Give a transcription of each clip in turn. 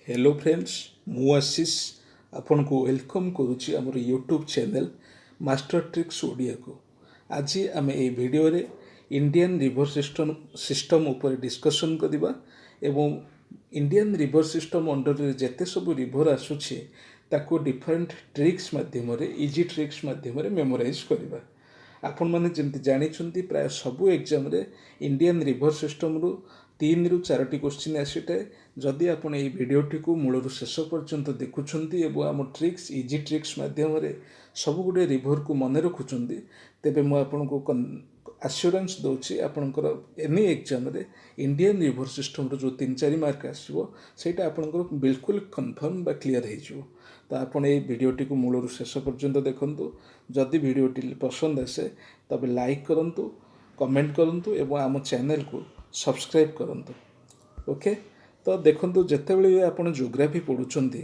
Hello friends, मु आशीष आपन को वेलकम करुच्ची आमर YouTube channel master tricks Odia को। आज आम ए वीडियो रे इंडियन रिवर सिस्टम उपर डिस्कशन करवा एवं इंडियन रिवर सिस्टम अंडर रे जेते सब रिवर आसुछे ताको डिफरेंट ट्रिक्स माध्यम रे इजी ट्रिक्स माध्यम रे मेमोराइज करवा। आपण मैंने जमी जानी प्राय सबू एग्जाम रे इंडियन रिवर सिस्टम रु 3 ରୁ 4ଟି क्वेश्चन आसीटाए। जदि आपण ये वीडियोटी को मूल शेष पर्यंत देखुंत एवं आम ट्रिक्स इजी ट्रिक्स माध्यम रे सब गुड़े रिभर को मन रखुंट तेबे मु आपन को आश्योरेंस दूची आपणकर एनी एग्जाम रे इंडियन रिवर सिस्टम रो जो 3-4 मार्क आसो सेटा आपणकर बिल्कुल कन्फर्म बा क्लियर हो। तो आपण ये वीडियोटी को मूल शेष पर्यंत देखंतु। जदि वीडियोटी पसंद आसे तबे लाइक करंतु, कमेंट करंतु एवं आम चैनल को सब्सक्राइब करंतु। ओके, तो देखंतु जेतेबेले आपण जियोग्राफी पढुचंती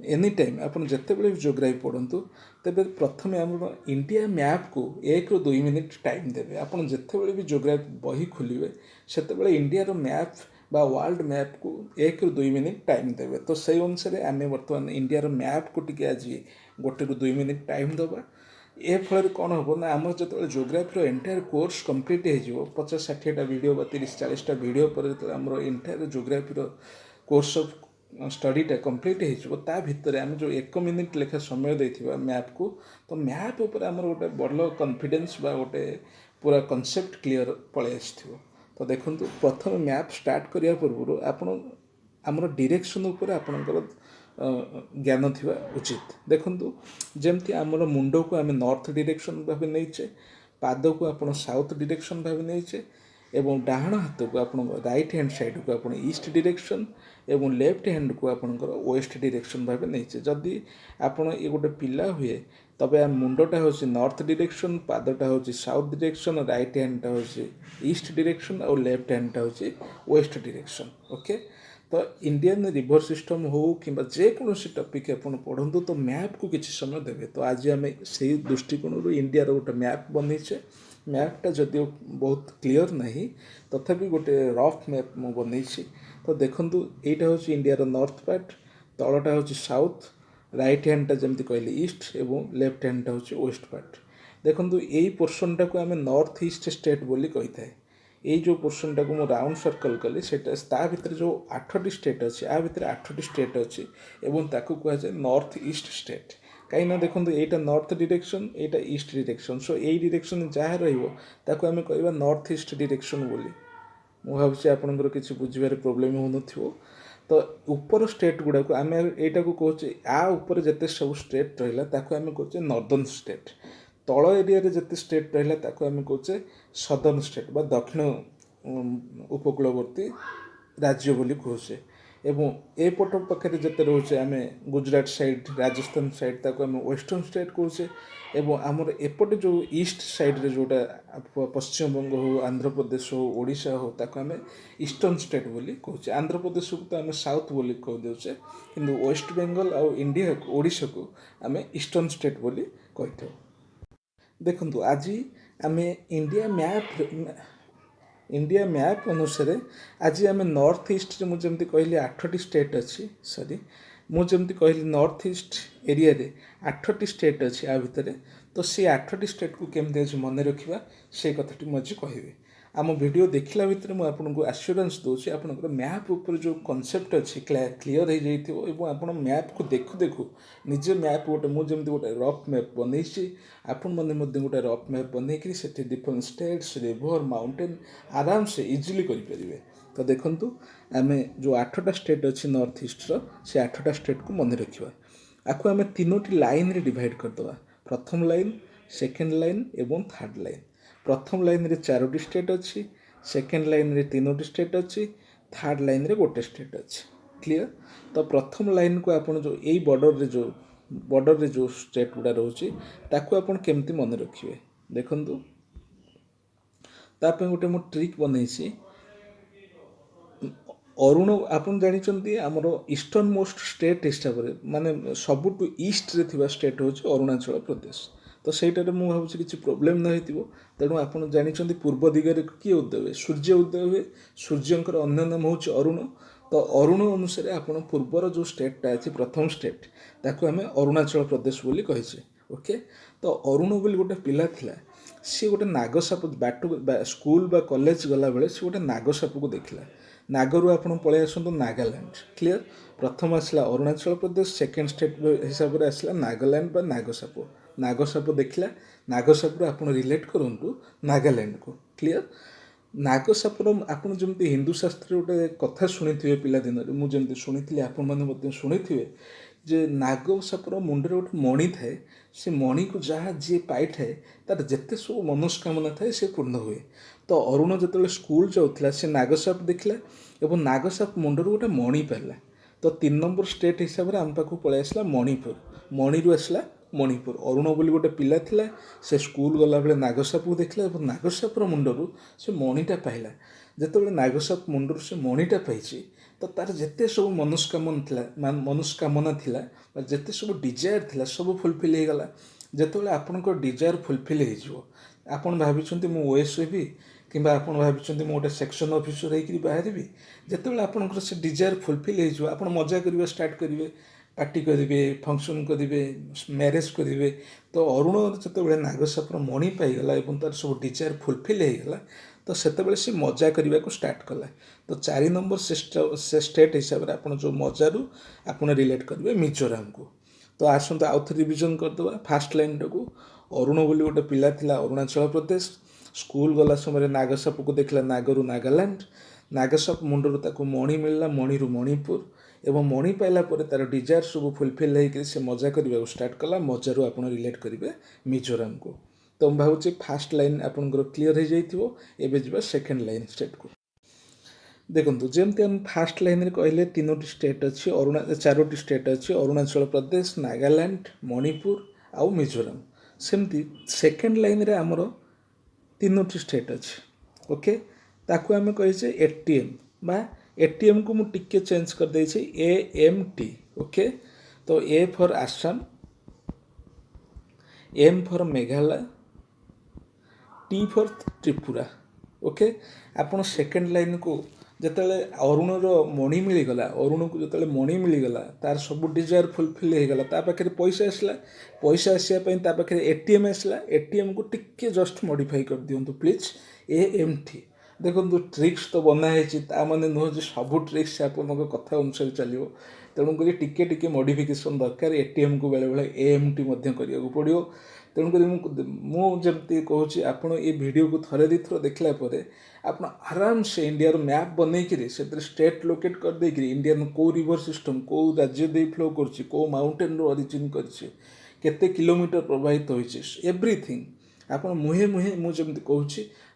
एनी टाइम आपण जेतेबेले जियोग्राफी पढंतु तेबे प्रथमे हमर इंडिया मैप को 1 ରୁ 2 मिनिट टाइम देबे। आपण जेतेबेले भी जियोग्राफी बही खोलिबे सेतेबेले इंडिया रो मैप बा वर्ल्ड मैप को 1 ରୁ 2 मिनिट टाइम देबे। तो सही अनुसार आम बर्तमान इंडिया रो मैप को टिके आज 1 ରୁ 2 मिनिट टाइम दबा। ए फल कौन हम ना आम जो जियोग्राफी एंटायर कोर्स कंप्लीट हो 50-60टा वीडियो बा 30-40टा वीडियो पर जो आम एंटायर जियोग्राफी कोर्स ऑफ स्टडीटा कंप्लीट हो भितर आम जो 1 मिनिट लेखा समय देथिबा मैप को, तो मैप उपर आम गोटे बड़ कॉन्फिडेंस बा गोटे पूरा कॉन्सेप्ट क्लियर पळे आसथिबो। तो देखंतु प्रथम मैप स्टार्ट करिया पूर्व आपण आमर डायरेक्शन उपर आपणकर ज्ञान थिबा उचित। देखंतु जेमती आमर मुंड को आम नॉर्थ डायरेक्शन भाबे नैचे, पाद को आपण साउथ डायरेक्शन भाबे नैचे एवं डाहाण हाथ को आपण राइट हैंड साइड को आपण ईस्ट डायरेक्शन एवं लेफ्ट हैंड को आपणकर वेस्ट डायरेक्शन भाबे नैचे। जदि आपण ये गोटे पिला हुए तबे आम मुंडटा होची नॉर्थ डायरेक्शन, पादटा होची साउथ डायरेक्शन, राइट हैंडटा होची ईस्ट डायरेक्शन और लेफ्ट हैंडटा होची वेस्ट डायरेक्शन। ओके, तो इंडियन रिवर सिस्टम हो कि जेकोसी टॉपिक आपण पढ़ु तो मैप को किसी समय देवे। तो आज आम से दृष्टिकोण इंडिया गोटे मैप बनईचे। मैपटा जदिव बहुत क्लियर नहीं तथापि गोटे रफ मैप मु बनईची। तो देखंतु एटा होची इंडिया नॉर्थ पार्ट, तलटा होची साउथ, राइट हैंडटा जमती कहले ईस्ट एवं लेफ्ट हैंडटा होची वेस्ट पार्ट। देखंतु एई पोर्शनटा को आम नॉर्थ ईस्ट स्टेट बोली कही थाए। ये जो पोर्शनटा को मुझे राउंड सर्कल कली से भितर जो 8टी स्टेट अच्छी आ भितर 8टी स्टेट अच्छी एवं ताकू कहुए नॉर्थ ईस्ट स्टेट। कहीं देखो यहाँ नॉर्थ डायरेक्शन यहाँ ईस्ट डायरेक्शन, सो यही डायरेक्शन जहाँ रही आम कह नॉर्थ ईस्ट डायरेक्शन बोली। मु भावुँ आपंकर किसी बुझे प्रोब्लेम हो न। तो ऊपर स्टेट गुड़ाक आम यहाँ को कहे आपर जिते सब स्टेट रहा आम कहे नॉर्दर्न स्टेट, तल एरिया जिते स्टेट रहा आम कहे सदर्न स्टेट बा दक्षिण उपकूलवर्ती राज्य बोली कहे। एवं एपट पाखे जिते रोचे आम गुजरात साइड, राजस्थान साइड ताको आम वेस्टर्न स्टेट कहे। एवं आमर एपटे जो ईस्ट साइड रे जोटा पश्चिम बंग हो, आंध्र प्रदेश हो, ओडिशा हो ताको आम ईस्टर्न स्टेट बोली कहे। आंध्र प्रदेश को तो आम साउथ बोली कह देचे, किंतु वेस्ट बेंगल और इंडिया ओडिशा को आम ईस्टर्न स्टेट बोली कही। देखंतु आज आम इंडिया मैप अनुसार आज आम नॉर्थ ईस्ट मुझे कहली 8टी स्टेट अच्छी, सॉरी मुझे कहली नॉर्थ ईस्ट एरिया रे 8टी स्टेट अच्छी आ भितर। तो सी 8टी स्टेट को केमती आज मन रखा से कथाटी मुझे कहबी। आम वीडियो देखला भितर मुझे आपको आश्योरेंस दूसरी आपंकर मैप उपर जो कॉन्सेप्ट अच्छी क्लियर हो जाइए। आप मैप को देखु देखु निजे मैप गोटे मुझे गोटे रफ मैप बनई आपण मैंने गोटे रफ मैप बनई से डिफरेंट स्टेट्स, रिवर, माउंटेन आराम से इजिली करें। तो देखंतु आम जो 8टा स्टेट अच्छी नॉर्थ ईस्ट से 8टा स्टेट को मन रखा। आपको आम 3टी लाइन रे डिवाइड करदे, प्रथम लाइन, सेकेंड लाइन एवं थर्ड लाइन। प्रथम लाइन रे 4टी स्टेट अच्छी, सेकेंड लाइन रे 3टी स्टेट अच्छी, थर्ड लाइन रे गोटे स्टेट अच्छी। क्लियर? तो प्रथम लाइन को आपण जो यही बॉर्डर रे जो स्टेट गुड़ा रोचे ताकू आपण केमती मन रखिए। देखंतु तापे गोटे मो ट्रिक बनईसी। अरुण आपन जानी आमर ईस्टर्न मोस्ट स्टेट हिसाब से माने सबुठु ईस्ट रे थिबा स्टेट होची अरुणाचल प्रदेश। तो सहीटार मुझे भावुँ किसी प्रोब्लेम न हो। तेणु आप जानी पूर्व दिगरे किए उदय हुए, सूर्य उदय हुए, सूर्यंकर अन्य नाम हूँ अरुण। तो अरुण अनुसार आपण पूर्वर जो स्टेटटा अच्छी प्रथम स्टेट ताको आम अरुणाचल प्रदेश बोली कहीचे। ओके, तो अरुण बोली गोटे पिला थिला, सी गोटे नागसाप बाट स्कूल बा कॉलेज गला बेले सी गोटे नागसाप को देखला। नागरू आपण पळै आसंतु नागालैंड। क्लियर, प्रथम आसला अरुणाचल प्रदेश, सेकेंड स्टेट हिसाब से आसला नागालैंड बा नागसाप। नागसाप देखला, नागसाप आपण रिलेट करंतु नागालैंड को। क्लियर, नागसापर आपण जमती हिंदू शास्त्र गोटे कथा शुणी पिलादिन मुझे शुणी आपण मैंने शुणी जे नागसापर मुंडे गोटे मणि थाए, से मणि को जहाँ जी पाई थाए तार जिते सब मनस्कामना थाए से पूर्ण हुए। तो अरुण जो स्कूल जाऊला से नागसाप देखला और नागसाप मुंडर गोटे मणि पाला। तो 3 नंबर स्टेट हिसाब से आम पाक पलि आसला मणिपुर। मणिरू आसला मणिपुर। अरुण बोली गोटे पिला थिला, से स्कूल गला बेले नागसाप को देखला और नागसापर मुंडरू से मणिटा पाइला। जिते नागसाप मुंडरू से मणिटा पाई तो तार जिते सब मनस्कामना थिला जिते सब डिजायर थिला सब फुलफिल हो गला। जिते आपंकर डिजायर फुलफिल हो आपण भाई मु ओएस हेबी कि आप भाई गोटे सेक्शन ऑफिसर होकर बाहर जिते आपंकर से डिजायर फुलफिल हो आप मजा करवा स्टार्ट करेंगे, पार्टी करेंगे, फंक्शन करेंगे, मैरेज करेंगे। तो अरुण जो नागसापर मणि पाईगला और तार सब डिजायर फुलफिल होगला तो सेतबेले से मजा करने को स्टार्ट कला। तो 4 नंबर से स्टेट हिसाब से आप जो मजारू आप रिलेट करेंगे मिजोराम को। तो आसत आउ थे रिविजन करदे फास्ट लाइन को। अरुण बोली गोटे पिला थिला अरुणाचल प्रदेश, स्कूल गला समय नागसाप को देखला नागरू नागालैंड। नागसाप मुंडरू ताको मणि मिलला, मणिरू मणिपुर एवं मणि पाइला परे तार डिजायर सब फुलफिल होकर से मजा करने को स्टार्ट कला। मजारू आप रिलेट करेंगे मिजोराम को। तो मैं भावुँ फास्ट लाइन आपंकर क्लीयर हो जाइए। एवं जी सेकेंड लाइन स्टेट को देखो। जमती हम फास्ट लाइन रे कहले 3टी स्टेट अच्छी, 4टी स्टेट अच्छी, अरुणाचल प्रदेश, नागालैंड, मणिपुर आउ मिजोराम। सेमती सेकेंड लाइन रे आमर 3टी स्टेट अच्छी। ओके, ताकू आम कहे एटीएम बा एटीएम को मुझे टिके चेंज कर दे AMT। ओके, तो A for Assam, M for Meghalaya, T for Tripura. Okay, आपण सेकेंड लाइन को जिते अरुणर मणि मिलगला, अरुण को जो मणि मिलगला तार सब डिजायर फुलफिल होगला, पाखे पैसा आसला, पैसा आसापी पाखे एटीएम आसला। एटीएम को टिके जस्ट मॉडिफाई कर दिंतु प्लीज AMT। देखो ट्रिक्स तो बनाई माने नुह जो सब ट्रिक्स आप कथा अनुसार चलो, तेणुक टिके टिके मॉडिफिकेशन दरकार। एटीएम को बेले बेले AMT करने पड़ो। तेणुक मुझे कहूँ आपड़ ये वीडियो को थरे दी थर देखला आप आराम से इंडिया मैप बनईकि से स्टेट लोकेट कर देकर इंडियन को रिवर सिस्टम को राज्य दे फ्लो कर माउंटेन ओरिजिन करते किलोमीटर प्रवाहित होती एवरीथिंग आप मुहे मुहे मुझे कहूँ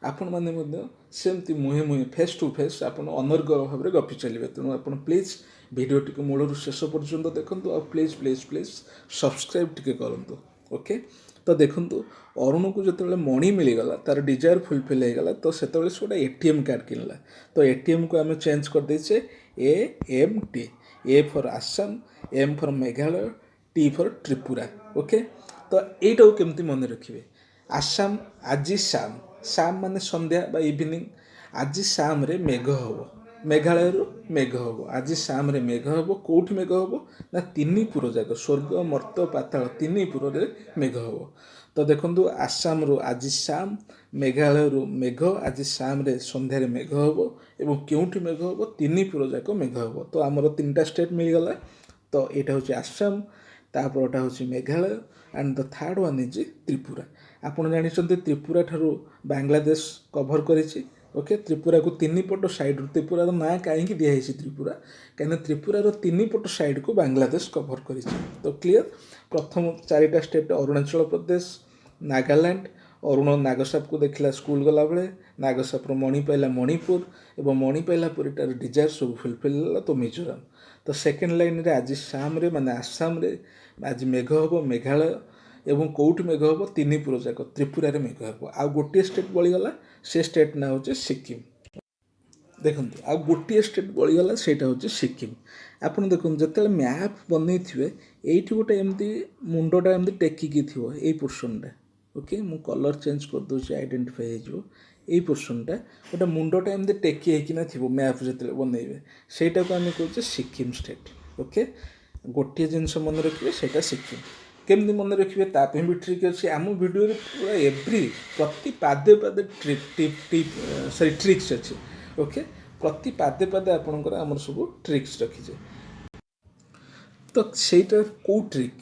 आपण मैंने सेमती मुहे मुहे फेस टू फेस आप अनर्गल भाव में गपी चलिए। तेणु आप प्लीज वीडियो टी मूल शेष पर्यंत देखूँ और please please please subscribe T करूँ। ओके, तो देखूँ अरुण को जो मणि मिलगला तार डिजायर फुलफिल होगला तो से गोटे एटीएम कार्ड किनला। तो एटीएम को आम चेंज कर देचे AMT। A for Assam, M for Meghalaya, T for Tripura. Okay, तो यहीटा केमती मन रखिए। आसाम आज शाम, शाम माने संध्या बा इवनिंग, आज शाम रे मेघ हम, मेघालय मेघ हम, आज शाम रे मेघ हम। कौट मेघ हम ना 3 पुर जाक स्वर्ग मर्त पाताल 3 पुर रे मेघ हम। तो देखो आसाम रू आज शाम, मेघालय रू मेघ, आज शाम रे संध्यारे मेघ हम एवं केउठी मेघ हम 3 पुर जाक मेघ हम। तो आमर 3टा स्टेट मिलगला। तो यहाँ हूँ आसाम, तापरटा हूँ Meghalaya and the third one is Tripura. आपड़ जानते त्रिपुरा ठारू बांग्लादेश कभर करेछि। ओके, त्रिपुरा को 3 पट साइड त्रिपुरार ना कहीं दिखाई त्रिपुरा कहीं त्रिपुरार 3 पट साइड को बांग्लादेश कभर कर। तो क्लियर, प्रथम 4टा स्टेट अरुणाचल प्रदेश, नागालैंड। अरुण नागसाप को देखला स्कूल गला बेले, नागसापर मणि पाइला मणिपुर एवं मणि पाइला पर तार डिजायर सब फुलफिल है तो मिजोराम। तो सेकेंड लाइन रे आज शाम रे माने आसाम रे आज मेघ हम, मेघालय एवं कौट मेघ हम 3 पुर जाक त्रिपुरा रे मेघ हम। आ गोटे स्टेट बळीगला, से स्टेट ना हूँ सिक्किम। देखो आ गोटे स्टेट बळीगला सेटा हूँ सिक्किम। आप देखो जो मैप बनई थे ये गोटे एमती मुंडा एमती टेकिकी थी ये पोर्सनटा। ओके, मु कलर चेंज कर दूसरी आइडेंटिफाई हो এই পোର୍ସନଟା ଗୋଟେ ମୁଣ୍ଡଟା ଏମିତି ଟେକି ହେଇକିନା ଥିବ ମ୍ୟାପ୍ ଯେତେବେଳେ ବନେଇବେ ସେଇଟାକୁ ଆମେ କହୁଛେ ସିକିମ୍ ଷ୍ଟେଟ୍। ଓକେ, ଗୋଟିଏ ଜିନିଷ ମନେ ରଖିବେ ସେଇଟା ସିକିମ୍। କେମିତି ମନେ ରଖିବେ ତା ପାଇଁ ବି ଟ୍ରିକ୍ ଅଛି। ଆମ ଭିଡ଼ିଓରେ ପୁରା ପ୍ରତି ପାଦେ ପାଦେ ଟ୍ରିକ୍ସ ଅଛି। ଓକେ, ପ୍ରତି ପାଦେ ପାଦେ ଆପଣଙ୍କର ଆମର ସବୁ ଟ୍ରିକ୍ସ ରଖିଛେ। ତ ସେଇଟା କେଉଁ ଟ୍ରିକ୍,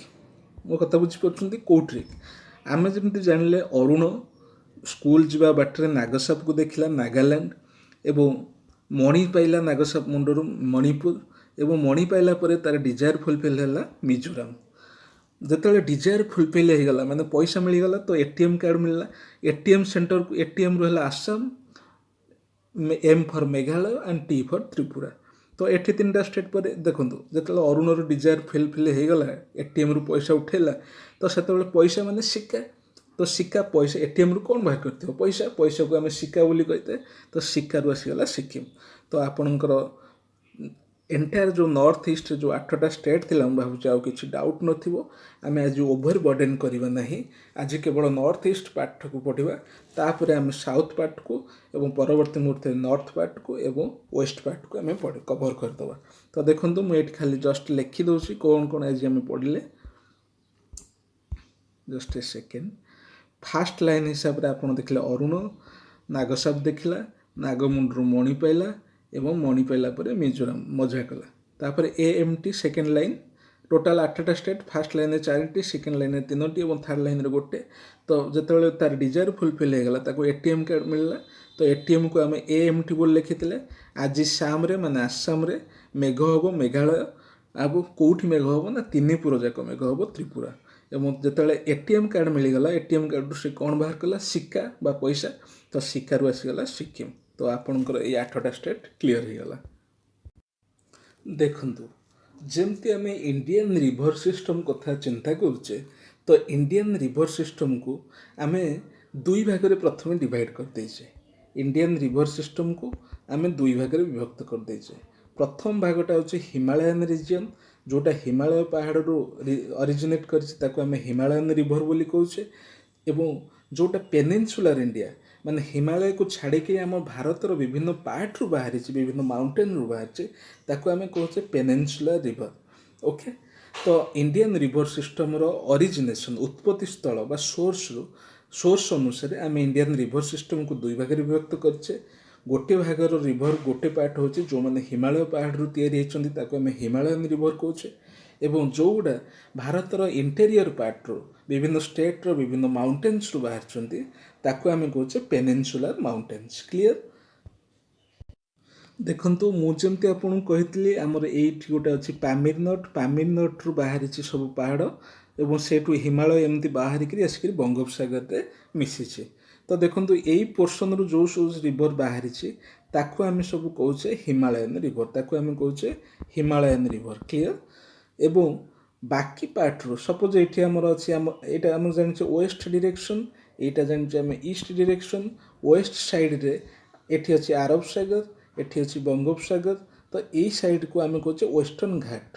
ମୋ କଥା ବୁଝିପାରୁଛନ୍ତି? କେଉଁ ଟ୍ରିକ୍? ଆମେ ଯେମିତି ଜାଣିଲେ ଅରୁଣ ସ୍କୁଲ ଯିବା ବାଟରେ ନାଗସାପକୁ ଦେଖିଲା ନାଗାଲାଣ୍ଡ, ଏବଂ ମଣି ପାଇଲା ନାଗସାପ ମୁଣ୍ଡରୁ ମଣିପୁର, ଏବଂ ମଣି ପାଇଲା ପରେ ତାର ଡିଜାୟାର ଫୁଲଫିଲ୍ ହେଲା ମିଜୋରାମ। ଯେତେବେଳେ ଡିଜାୟାର ଫୁଲଫିଲ୍ ହେଇଗଲା ମାନେ ପଇସା ମିଳିଗଲା ତ ATM କାର୍ଡ଼ ମିଳିଲା। ATM ସେଣ୍ଟରକୁ ATMରୁ ହେଲା Assam, M for Meghalaya and T for Tripura. ତ ଏଠି 3ଟା ଷ୍ଟେଟ୍ ପରେ ଦେଖନ୍ତୁ ଯେତେବେଳେ ଅରୁଣର ଡିଜାୟାର ଫୁଲଫିଲ୍ ହେଇଗଲା ATMରୁ ପଇସା ଉଠେଇଲା ତ ସେତେବେଳେ ପଇସା ମାନେ ସିକା। ତ ସିକା ପଇସା ATMରୁ କ'ଣ ବାହାର କରିଥିବ? ପଇସାକୁ ଆମେ ସିକା ବୋଲି କହିଥାଏ। ତ ସିକାରୁ ଆସିଗଲା ସିକିମ୍। ତ ଆପଣଙ୍କର ଏଣ୍ଟାୟାର ଯେଉଁ ନର୍ଥ ଇଷ୍ଟରେ ଯେଉଁ 8ଟା ଷ୍ଟେଟ୍ ଥିଲା, ମୁଁ ଭାବୁଛି ଆଉ କିଛି ଡାଉଟ୍ ନଥିବ। ଆମେ ଆଜି ଓଭର ବର୍ଡେନ୍ କରିବା ନାହିଁ। ଆଜି କେବଳ ନର୍ଥ ଇଷ୍ଟ ପାର୍ଟକୁ ପଢ଼ିବା, ତାପରେ ଆମେ ସାଉଥ୍ ପାର୍ଟକୁ ଏବଂ ପରବର୍ତ୍ତୀ ମୁହୂର୍ତ୍ତରେ ନର୍ଥ ପାର୍ଟକୁ ଏବଂ ୱେଷ୍ଟ ପାର୍ଟକୁ ଆମେ କଭର କରିଦେବା। ତ ଦେଖନ୍ତୁ ମୁଁ ଏଇଠି ଖାଲି ଜଷ୍ଟ ଲେଖିଦେଉଛି କ'ଣ କ'ଣ ଆଜି ଆମେ ପଢ଼ିଲେ। Just a second. First line ହିସାବରେ ଆପଣ ଦେଖିଲେ ଅରୁଣ ନାଗସାପ ଦେଖିଲା, ନାଗମୁଣ୍ଡରୁ ମଣି ପାଇଲା ଏବଂ ମଣି ପାଇଲା ପରେ ମିଜୋରାମ ମଜା କଲା। ତାପରେ AMT ସେକେଣ୍ଡ ଲାଇନ୍, ଟୋଟାଲ 8ଟା ଷ୍ଟେଟ୍। ଫାଷ୍ଟ ଲାଇନ୍ରେ 4ଟି, ସେକେଣ୍ଡ ଲାଇନ୍ରେ 3ଟି ଏବଂ ଥାର୍ଡ଼ ଲାଇନ୍ରେ 1। ତ ଯେତେବେଳେ ତାର ଡିଜାୟାର ଫୁଲଫିଲ୍ ହେଇଗଲା ତାକୁ ATM କାର୍ଡ଼ ମିଳିଲା। ତ ATMକୁ ଆମେ AMT ବୋଲି ଲେଖିଥିଲେ। ଆଜି ସାମରେ ମାନେ ଆସାମରେ ମେଘ ହେବ ମେଘାଳୟ, ଆଉ କେଉଁଠି ମେଘ ହେବ ନା 3 ପୁର ଯାକ ମେଘ ହେବ ତ୍ରିପୁରା। ଏବଂ ଯେତେବେଳେ ATM କାର୍ଡ଼ ମିଳିଗଲା ATM କାର୍ଡ଼ରୁ ସେ କ'ଣ ବାହାର କଲା? ସିକା ବା ପଇସା। ତ ସିକାରୁ ଆସିଗଲା ସିକିମ୍। ତ ଆପଣଙ୍କର ଏଇ 8ଟା ଷ୍ଟେଟ୍ କ୍ଲିଅର ହେଇଗଲା। ଦେଖନ୍ତୁ ଯେମିତି ଆମେ ଇଣ୍ଡିଆନ୍ ରିଭର ସିଷ୍ଟମ୍ କଥା ଚିନ୍ତା କରୁଛେ, ତ ଇଣ୍ଡିଆନ୍ ରିଭର ସିଷ୍ଟମ୍କୁ ଆମେ 2 ଭାଗରେ ପ୍ରଥମେ ଡିଭାଇଡ଼ କରିଦେଇଛେ। ଇଣ୍ଡିଆନ୍ ରିଭର ସିଷ୍ଟମ୍କୁ ଆମେ 2 ଭାଗରେ ବିଭକ୍ତ କରିଦେଇଛେ। ପ୍ରଥମ ଭାଗଟା ହେଉଛି ହିମାଳୟାନ୍ ରିଜିଅନ୍, ଯେଉଁଟା ହିମାଳୟ ପାହାଡ଼ରୁ ଅରିଜିନେଟ୍ କରିଛି ତାକୁ ଆମେ ହିମାଳୟାନ୍ ରିଭର ବୋଲି କହୁଛେ। ଏବଂ ଯେଉଁଟା ପେନିନସୁଲାର ଇଣ୍ଡିଆ ମାନେ ହିମାଳୟକୁ ଛାଡ଼ିକି ଆମ ଭାରତର ବିଭିନ୍ନ ପାର୍ଟରୁ ବାହାରିଛି, ବିଭିନ୍ନ ମାଉଣ୍ଟେନ୍ରୁ ବାହାରିଛି, ତାକୁ ଆମେ କହୁଛେ ପେନିନସୁଲାର ରିଭର। ଓକେ, ତ ଇଣ୍ଡିଆନ୍ ରିଭର ସିଷ୍ଟମର ଅରିଜିନେସନ୍ ଉତ୍ପତ୍ତି ସ୍ଥଳ ବା ସୋର୍ସ ଅନୁସାରେ ଆମେ ଇଣ୍ଡିଆନ୍ ରିଭର ସିଷ୍ଟମକୁ 2 ଭାଗରେ ବିଭକ୍ତ କରିଛେ। ଗୋଟିଏ ଭାଗର ରିଭର ଗୋଟେ ପାର୍ଟ ହେଉଛି ଯେଉଁମାନେ ହିମାଳୟ ପାହାଡ଼ରୁ ତିଆରି ହେଇଛନ୍ତି ତାକୁ ଆମେ ହିମାଳୟାନ୍ ରିଭର କହୁଛେ। ଏବଂ ଯେଉଁଗୁଡ଼ା ଭାରତର ଇଣ୍ଟେରିୟର ପାର୍ଟରୁ ବିଭିନ୍ନ ଷ୍ଟେଟ୍ର ବିଭିନ୍ନ ମାଉଣ୍ଟେନ୍ସରୁ ବାହାରିଛନ୍ତି ତାକୁ ଆମେ କହୁଛେ ପେନିନସୁଲାର ମାଉଣ୍ଟେନ୍ସ। କ୍ଲିଅର? ଦେଖନ୍ତୁ ମୁଁ ଯେମିତି ଆପଣଙ୍କୁ କହିଥିଲି ଆମର ଏଇଠି ଗୋଟେ ଅଛି ପାମିରନଟ୍ରୁ ବାହାରିଛି ସବୁ ପାହାଡ଼ ଏବଂ ସେଇଠୁ ହିମାଳୟ ଏମିତି ବାହାରିକିରି ଆସିକିରି ବଙ୍ଗୋପସାଗରରେ ମିଶିଛି। ତ ଦେଖନ୍ତୁ ଏଇ ପୋର୍ସନରୁ ଯେଉଁ ସବୁ ରିଭର ବାହାରିଛି ତାକୁ ଆମେ ସବୁ କହୁଛେ ହିମାଳୟାନ୍ ରିଭର, ତାକୁ ଆମେ କହୁଛେ ହିମାଳୟାନ୍ ରିଭର। କ୍ଲିଅର? ଏବଂ ବାକି ପାର୍ଟରୁ ସପୋଜ ଏଇଠି ଆମର ଅଛି ଏଇଟା ଆମର ଜାଣିଛେ ୱେଷ୍ଟ ଡିରେକ୍ସନ୍, ଏଇଟା ଜାଣିଛେ ଆମେ ଇଷ୍ଟ ଡିରେକ୍ସନ୍। ୱେଷ୍ଟ ସାଇଡ଼ରେ ଏଠି ଅଛି ଆରବ ସାଗର, ଏଠି ଅଛି ବଙ୍ଗୋପସାଗର। ତ ଏଇ ସାଇଡ଼କୁ ଆମେ କହୁଛେ ୱେଷ୍ଟର୍ଣ୍ଣ ଘାଟ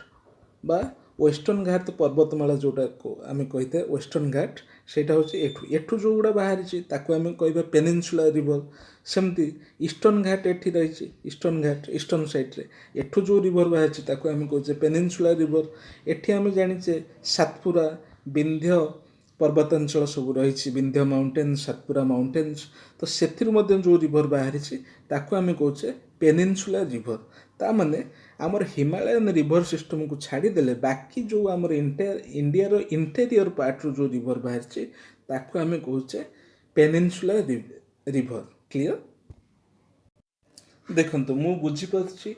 ବା ୱେଷ୍ଟର୍ଣ୍ଣ ଘାଟ ପର୍ବତମାଳା, ଯେଉଁଟାକୁ ଆମେ କହିଥାଏ ୱେଷ୍ଟର୍ଣ୍ଣ ଘାଟ, ସେଇଟା ହେଉଛି ଏଠୁ ଯେଉଁଗୁଡ଼ା ବାହାରିଛି ତାକୁ ଆମେ କହିବା ପେନିନସୁଲାର ରିଭର। ସେମିତି ଇଷ୍ଟର୍ଣ୍ଣ ଘାଟ ଏଠି ରହିଛି, ଇଷ୍ଟର୍ଣ୍ଣ ଘାଟ ଇଷ୍ଟର୍ଣ୍ଣ ସାଇଡ଼ରେ, ଏଠୁ ଯେଉଁ ରିଭର ବାହାରିଛି ତାକୁ ଆମେ କହୁଛେ ପେନିନସୁଲାର ରିଭର। ଏଠି ଆମେ ଜାଣିଛେ ସାତପୁରା ବିନ୍ଧ୍ୟ ପର୍ବତାଞ୍ଚଳ ସବୁ ରହିଛି, ବିନ୍ଧ୍ୟ ମାଉଣ୍ଟେନ୍ସ, ସାତପୁରା ମାଉଣ୍ଟେନ୍ସ। ତ ସେଥିରୁ ମଧ୍ୟ ଯେଉଁ ରିଭର ବାହାରିଛି ତାକୁ ଆମେ କହୁଛେ ପେନିନସୁଲାର ରିଭର। ତା ମାନେ ଆମର ହିମାଳୟାନ୍ ରିଭର ସିଷ୍ଟମକୁ ଛାଡ଼ିଦେଲେ ବାକି ଯେଉଁ ଆମର ଇଣ୍ଡିଆର ଇଣ୍ଟେରିୟର ପାର୍ଟରୁ ଯେଉଁ ରିଭର ବାହାରିଛି ତାକୁ ଆମେ କହୁଛେ ପେନିନସୁଲାର ରିଭର। କ୍ଲିଅର? ଦେଖନ୍ତୁ ମୁଁ ବୁଝିପାରୁଛି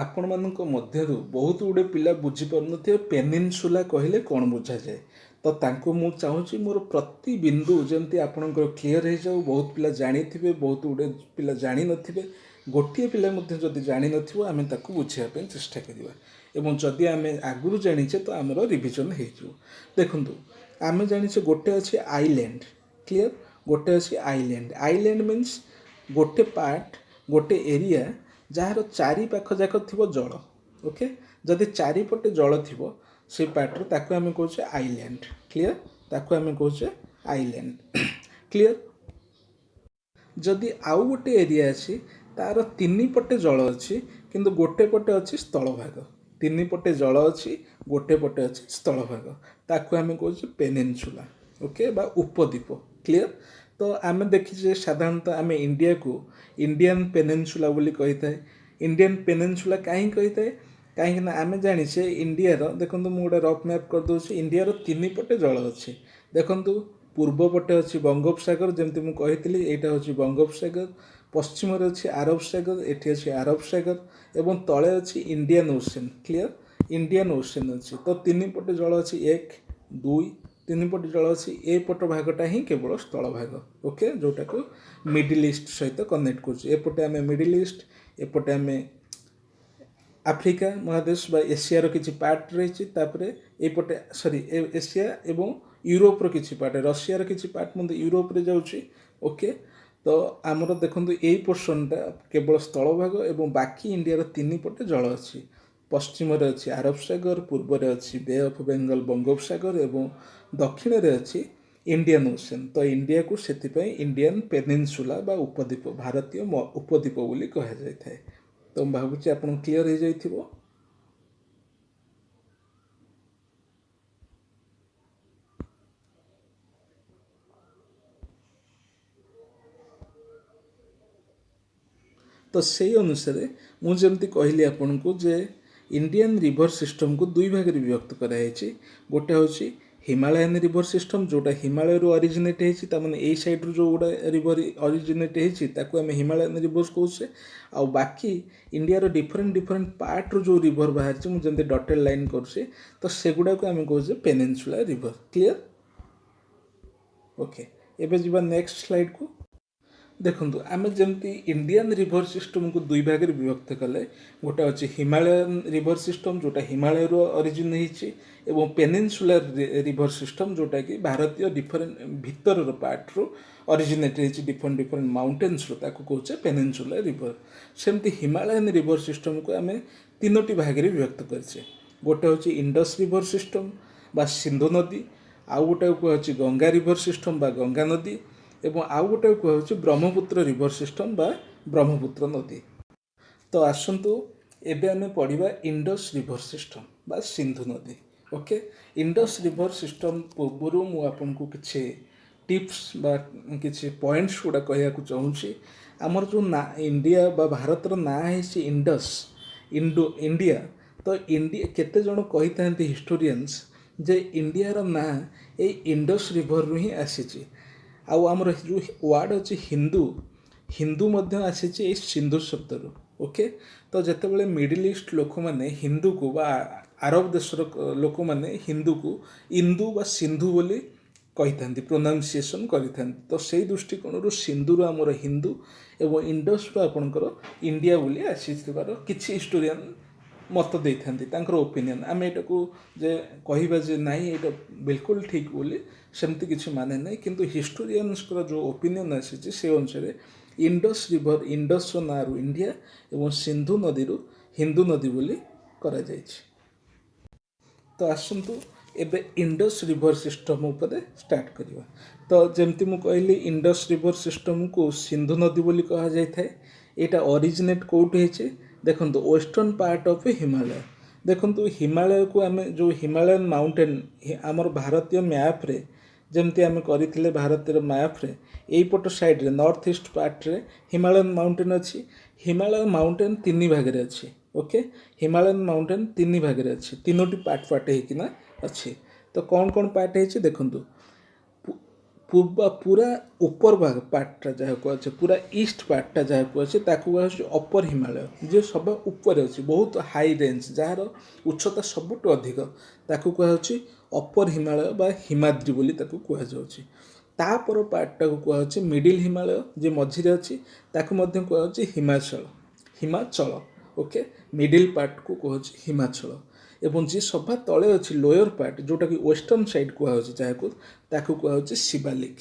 ଆପଣମାନଙ୍କ ମଧ୍ୟରୁ ବହୁତ ଗୁଡ଼ିଏ ପିଲା ବୁଝିପାରୁନଥିବେ ପେନିନସୁଲା କହିଲେ କ'ଣ ବୁଝାଯାଏ। ତ ତାଙ୍କୁ ମୁଁ ଚାହୁଁଛି ମୋର ପ୍ରତି ବିନ୍ଦୁ ଯେମିତି ଆପଣଙ୍କର କ୍ଲିଅର ହେଇଯାଉ। ବହୁତ ପିଲା ଜାଣିଥିବେ, ବହୁତ ଗୁଡ଼ିଏ ପିଲା ଜାଣିନଥିବେ। ଗୋଟିଏ ପିଲା ମଧ୍ୟ ଯଦି ଜାଣିନଥିବ ଆମେ ତାକୁ ବୁଝିବା ପାଇଁ ଚେଷ୍ଟା କରିବା ଏବଂ ଯଦି ଆମେ ଆଗରୁ ଜାଣିଛେ ତ ଆମର ରିଭିଜନ୍ ହେଇଯିବ। ଦେଖନ୍ତୁ ଆମେ ଜାଣିଛେ ଗୋଟେ ଅଛି ଆଇଲ୍ୟାଣ୍ଡ। କ୍ଲିଅର? ଗୋଟେ ଅଛି ଆଇଲ୍ୟାଣ୍ଡ। ଆଇଲ୍ୟାଣ୍ଡ ମିନ୍ସ ଗୋଟେ ପାର୍ଟ, ଗୋଟେ ଏରିଆ ଯାହାର ଚାରିପାଖ ଯାକ ଥିବ ଜଳ। ଓକେ, ଯଦି ଚାରିପଟେ ଜଳ ଥିବ ସେଇ ପାର୍ଟରୁ ତାକୁ ଆମେ କହୁଛେ ଆଇଲ୍ୟାଣ୍ଡ। କ୍ଲିଅର? ତାକୁ ଆମେ କହୁଛେ ଆଇଲ୍ୟାଣ୍ଡ। କ୍ଲିଅର? जदि आउ गोटे एरिया अच्छी तार तीन पटे जल अच्छी किंतु गोटे पटे अच्छी स्थलभाग तीन पटे जल अच्छी गोटे पटे अच्छी स्थलभाग ताकू आम कहे पेनिनसुला ओके बा उपद्वीप क्लियर। तो आम देखीचे साधारणतः आम इंडिया को इंडियन पेनिनसुला बोली कही थाए। इंडियन पेनिनसुला कहीं कही थाए कहीं आम जाचे इंडियार देखो मुझे गोटे रफ मैप करदे इंडियार तीन पटे जल अच्छे देखु पूर्व पटे अच्छी बंगोपसागर जमती मुझे कही यहाँ हूँ बंगोपसागर पश्चिम अच्छी आरब सागर एटी अच्छी आरब सागर एवं तले अच्छी Indian ocean clear Indian ocean अच्छी। तो तीन पटे जल अच्छी एक दुई तीन पटे जल अच्छी ए पट भागटा ही केवल स्थल भाग ओके जोटा को मिडिल ईस्ट सहित कनेक्ट करपटे आम मिडिल ईस्ट एपटे आम आफ्रिका महादेश बा एशियार किसी पार्ट रही एपटे सॉरी एशिया एवं यूरोपर किसी पार्ट रशियार किसी पार्ट मतलब यूरोप रे जाऊँगी ओके। तो आमर देखो यही पोर्सनटा केवल स्थल भाग एवं बाकी इंडियार तीन पटे जल अच्छी पश्चिम अच्छी आरब सागर पूर्व अच्छी बे ऑफ बेंगल बंगोपसागर एवं दक्षिण में अच्छी इंडियन ओशन। तो इंडिया को से इंडियन पेनिनसुला बा उपद्वीप भारतीय उपद्वीप बोली कह जाए। तो भावुँ आपन क्लीयर हो जाइथिबो। तो से अनुसार मुझे कहली आपन को जे इंडियन रिवर सिस्टम को दुई भाग विभक्त कराई गोटे हूँ हिमालयन रिवर सिस्टम जोटा हिमालय अरिजिनेट होने यही सैड्रु जो गुड़ा रिवर अरिजिनेट होमें हिमालयन रिवर्स कहे आउ बाकी इंडिया डिफरेंट डिफरेंट पार्ट जो रिवर बाहर मुझे डटेड लाइन कर तो सेगुड़ा को आम कहे पेनिनसुला रिवर क्लियर ओके। एबे जीवा नेक्स्ट स्लाइड को देखु आम जमी इंडियन रिवर सिस्टम को दुई भाग विभक्त कले गोटे अच्छी हिमालयन रिवर सिस्टम जोटा हिमालय अरिजिन एवं पेनिनसुलर रिवर सिस्टम जोटा कि भारतीय डिफरेंट भितर पार्ट रू अरिजिनेट डिफरेंट डिफरेंट माउंटेन्स कहे पेनिनसुलर रिवर। सेमती हिमालयन रिवर सिस्टम को आम तीनोटी भाग विभक्त करे गोटे हूँ इंडस रिवर सिस्टम बा सिंधु नदी आउ गोटे कहे गंगा रिवर सिस्टम बा गंगा नदी एवं आउ गोटे कहे ब्रह्मपुत्र रिवर सिस्टम बा ब्रह्मपुत्र नदी। तो आसतु एबे आमे पढ़िबा इंडस रिवर सिस्टम बा सिंधु नदी ओके। इंडस रिवर सिस्टम पूर्व मु आपनको किछि टिप्स बा किछि पॉइंट्स गुड़ा कहया चाहूँगी। आमर जो ना इंडिया बा भारतर ना है इंडस इंडिया तो इंडिया केते जण कही थांती हिस्टोरियंस जे इंडियार ना ए इंडस रिवर रु ही आसीची आउ आमर जो वार्ड अच्छी हिंदू हिंदू मध्य आसी सिंधु शब्द ओके। तो जितेबाला मिडिल ईस्ट लोक मैंने हिंदू को बा आरब देशर लोक मैंने हिंदू को इंदु बा सिंधु बोली कही था प्रोनाउंसिएशन करी। तो से दृष्टिकोण सिंधु आमर हिंदू एवं इंडस आपणकर इंडिया बोली आसी किसी हिस्टोरियन मत दे था ओपिनियन आम यहाँ को जे कहवा जे नाई ये बिल्कुल ठीक बोली सेमती किसी माने ना किंतु हिस्टोरियंस जो ओपिनियन आसी से अनुसार इंडस रिवर इंडस ना रु इंडिया एवं सिंधु नदी रु हिंदू नदी बोली करा जायछि। तो आसतु एबे इंडस रिवर सिस्टम उपरे स्टार्ट करिवा। तो जमती मु कहली इंडस रिवर सिस्टम को सिंधु नदी बोली कहा जाय थाए। एटा ओरिजिनेट कोउट हेचे देखंतु वेस्टर्न पार्ट ऑफ हिमालय देखंतु हिमालय को आम जो हिमालयन माउंटेन आमर भारतीय मैप रे जमती आम करथिले भारतीय मैप रे एपट साइड रे नॉर्थ ईस्ट पार्ट रे हिमालयन माउंटेन अच्छी हिमालयन माउंटेन तीन भाग रे अच्छी ओके। हिमालयन माउंटेन तीन भाग रे अच्छी तीनोटी पार्ट पार्ट होकिना अच्छी। तो कौन कौन पार्ट है देखंतु पूर्व पूरा ऊपर भाग पार्टा जहाँ को अच्छे पूरा ईस्ट पार्टा जहाँ को अच्छे कह अपर हिमालय जे सब ऊपर अच्छी बहुत हाई रेंज जार उच्चता सबुठ अधिक ताकू कहे अपर हिमालय बा हिमाद्री बोली ताकू कहुच्छी। तापर पार्टा को कहुच्छे मिडिल हिमालय जे मझिरे अच्छी ताकू मध्य कहुच्छे Himachal Himachal okay. Middle part को कहुच्छे हिमाचल एवं जी सभा तले अच्छी लोअर पार्ट जोटा कि वेस्टर्न साइड कहुच्छे जहाँ ताकू कहुच्छे शिवालिक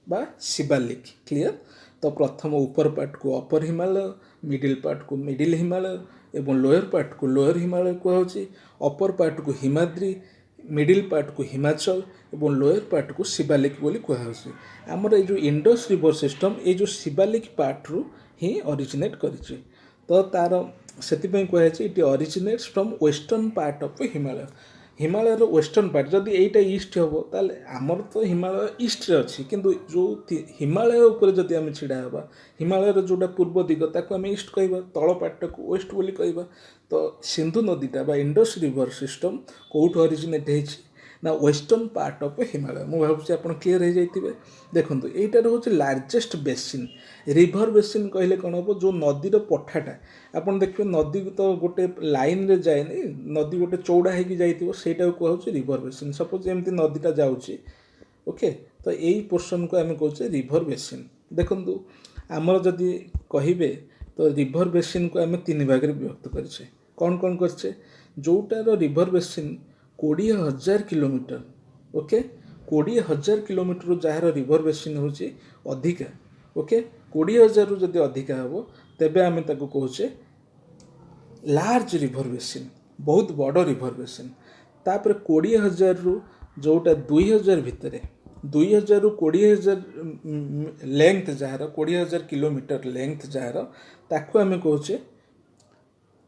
बा शिवालिक क्लियर। तो प्रथम ऊपर पार्ट को अपर हिमालय मिडिल पार्ट को मिडिल हिमालय एवं लोअर पार्ट को लोअर हिमालय कहुच्छे अपर पार्ट को हिमाद्री मिडिल पार्ट को हिमाचल और लोअर पार्ट को शिवालिक बोली कहुच्छे। आमर ये जो इंडस रिवर सिस्टम ये जो शिवालिक पार्ट रु ही ओरिजिनेट करिछि। तो तार से कहुच्छे it originates from western part of Himalaya. Himalaya western part जदि एटा ईस्ट हम ताले आमर तो हिमालय ईस्ट रे अच्छी किंतु जो हिमालय ऊपर जदि आम छिड़ा हवा हिमालय जोटा पूर्व दिग ताको आम ईस्ट कहवा तल पार्ट को वेस्ट बोली कहवा। तो सिंधु नदीटा बा Indus river system Kaut originate होइछि ना वेस्टर्न पार्ट ऑफ हिमालय। मुझे भावुँ आप क्लीयर हो जाइए। देखो यहीटार हूँ लार्जेस्ट बेसिन रिभर बेसिन कहले कौन हम जो नदीर पठाटा आपड़ देखिए नदी तो गोटे लाइन रे जाए नदी गोटे चौड़ा होगी जाइटा कहूँ रिभर बेसिन। सपोज एमती नदीटा जाऊँगी ओके तो यही पोर्सन को आम कहे रिभर बेसिन। देखु आमर जदि कहे तो रिभर बेसिन को आम तीन भाग में विभक्त करें। कौन कौन करछे जोटार river basin 20,000 kilometre okay 20,000 kilometre जार रिभर बेसिन हूँ अधिका ओके 20,000 रु जदि अधिका हम तेबे आम ताको कहुचे लार्ज रिभर बेसिन बहुत बड़ रिभर बेसिन। तापर 20,000 रु जोटा 2,000 भितर 2,000 रु 20,000 length jar 20,000 kilometre length jar ताको आम कहुचे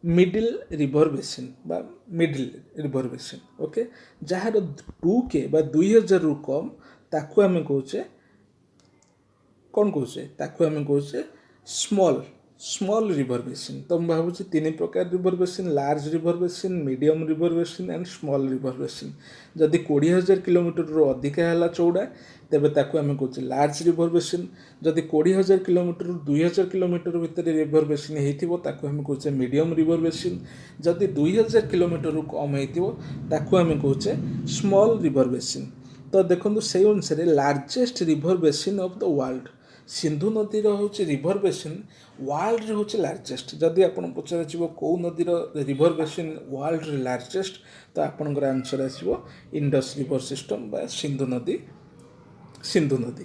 मिडिल रिभर बेसिन बा middle river basin okay jar 2K बा 2,000 रु कम ताको आम कहुचे कौन कहुचे ताको आम कहुचे स्मॉल स्मॉल रिभर बेसिन। तो मैं भावुँ तीन प्रकार river basin large river basin medium river basin and small river basin. जदि 20,000 किलोमीटर रु अधिका है चौड़ा तेबे ताको आम कहुचे लार्ज रिभर बेसिन। जदि 20,000 किलोमीटर रु 2,000 किलोमीटर भितर रिभर बेसिन होइथिबो ताको आम कहुचे मीडियम रिभर बेसिन। जदि 2,000 किलोमीटर रु कम होइथिबो ताको आम कहुचे स्मॉल रिभर बेसिन। तो देखो से अनुसार largest river basin of the world Sindhu नदीर हूँ रिभर बेसिन वर्ल्ड हूँ लार्जेस्ट। जदि आप पचार कौ नदीर रिभर बेसिन वर्ल्ड लार्जेस्ट तो आपंकर आंसर आसो इंडस रिभर सिस्टम बा सिंधु नदी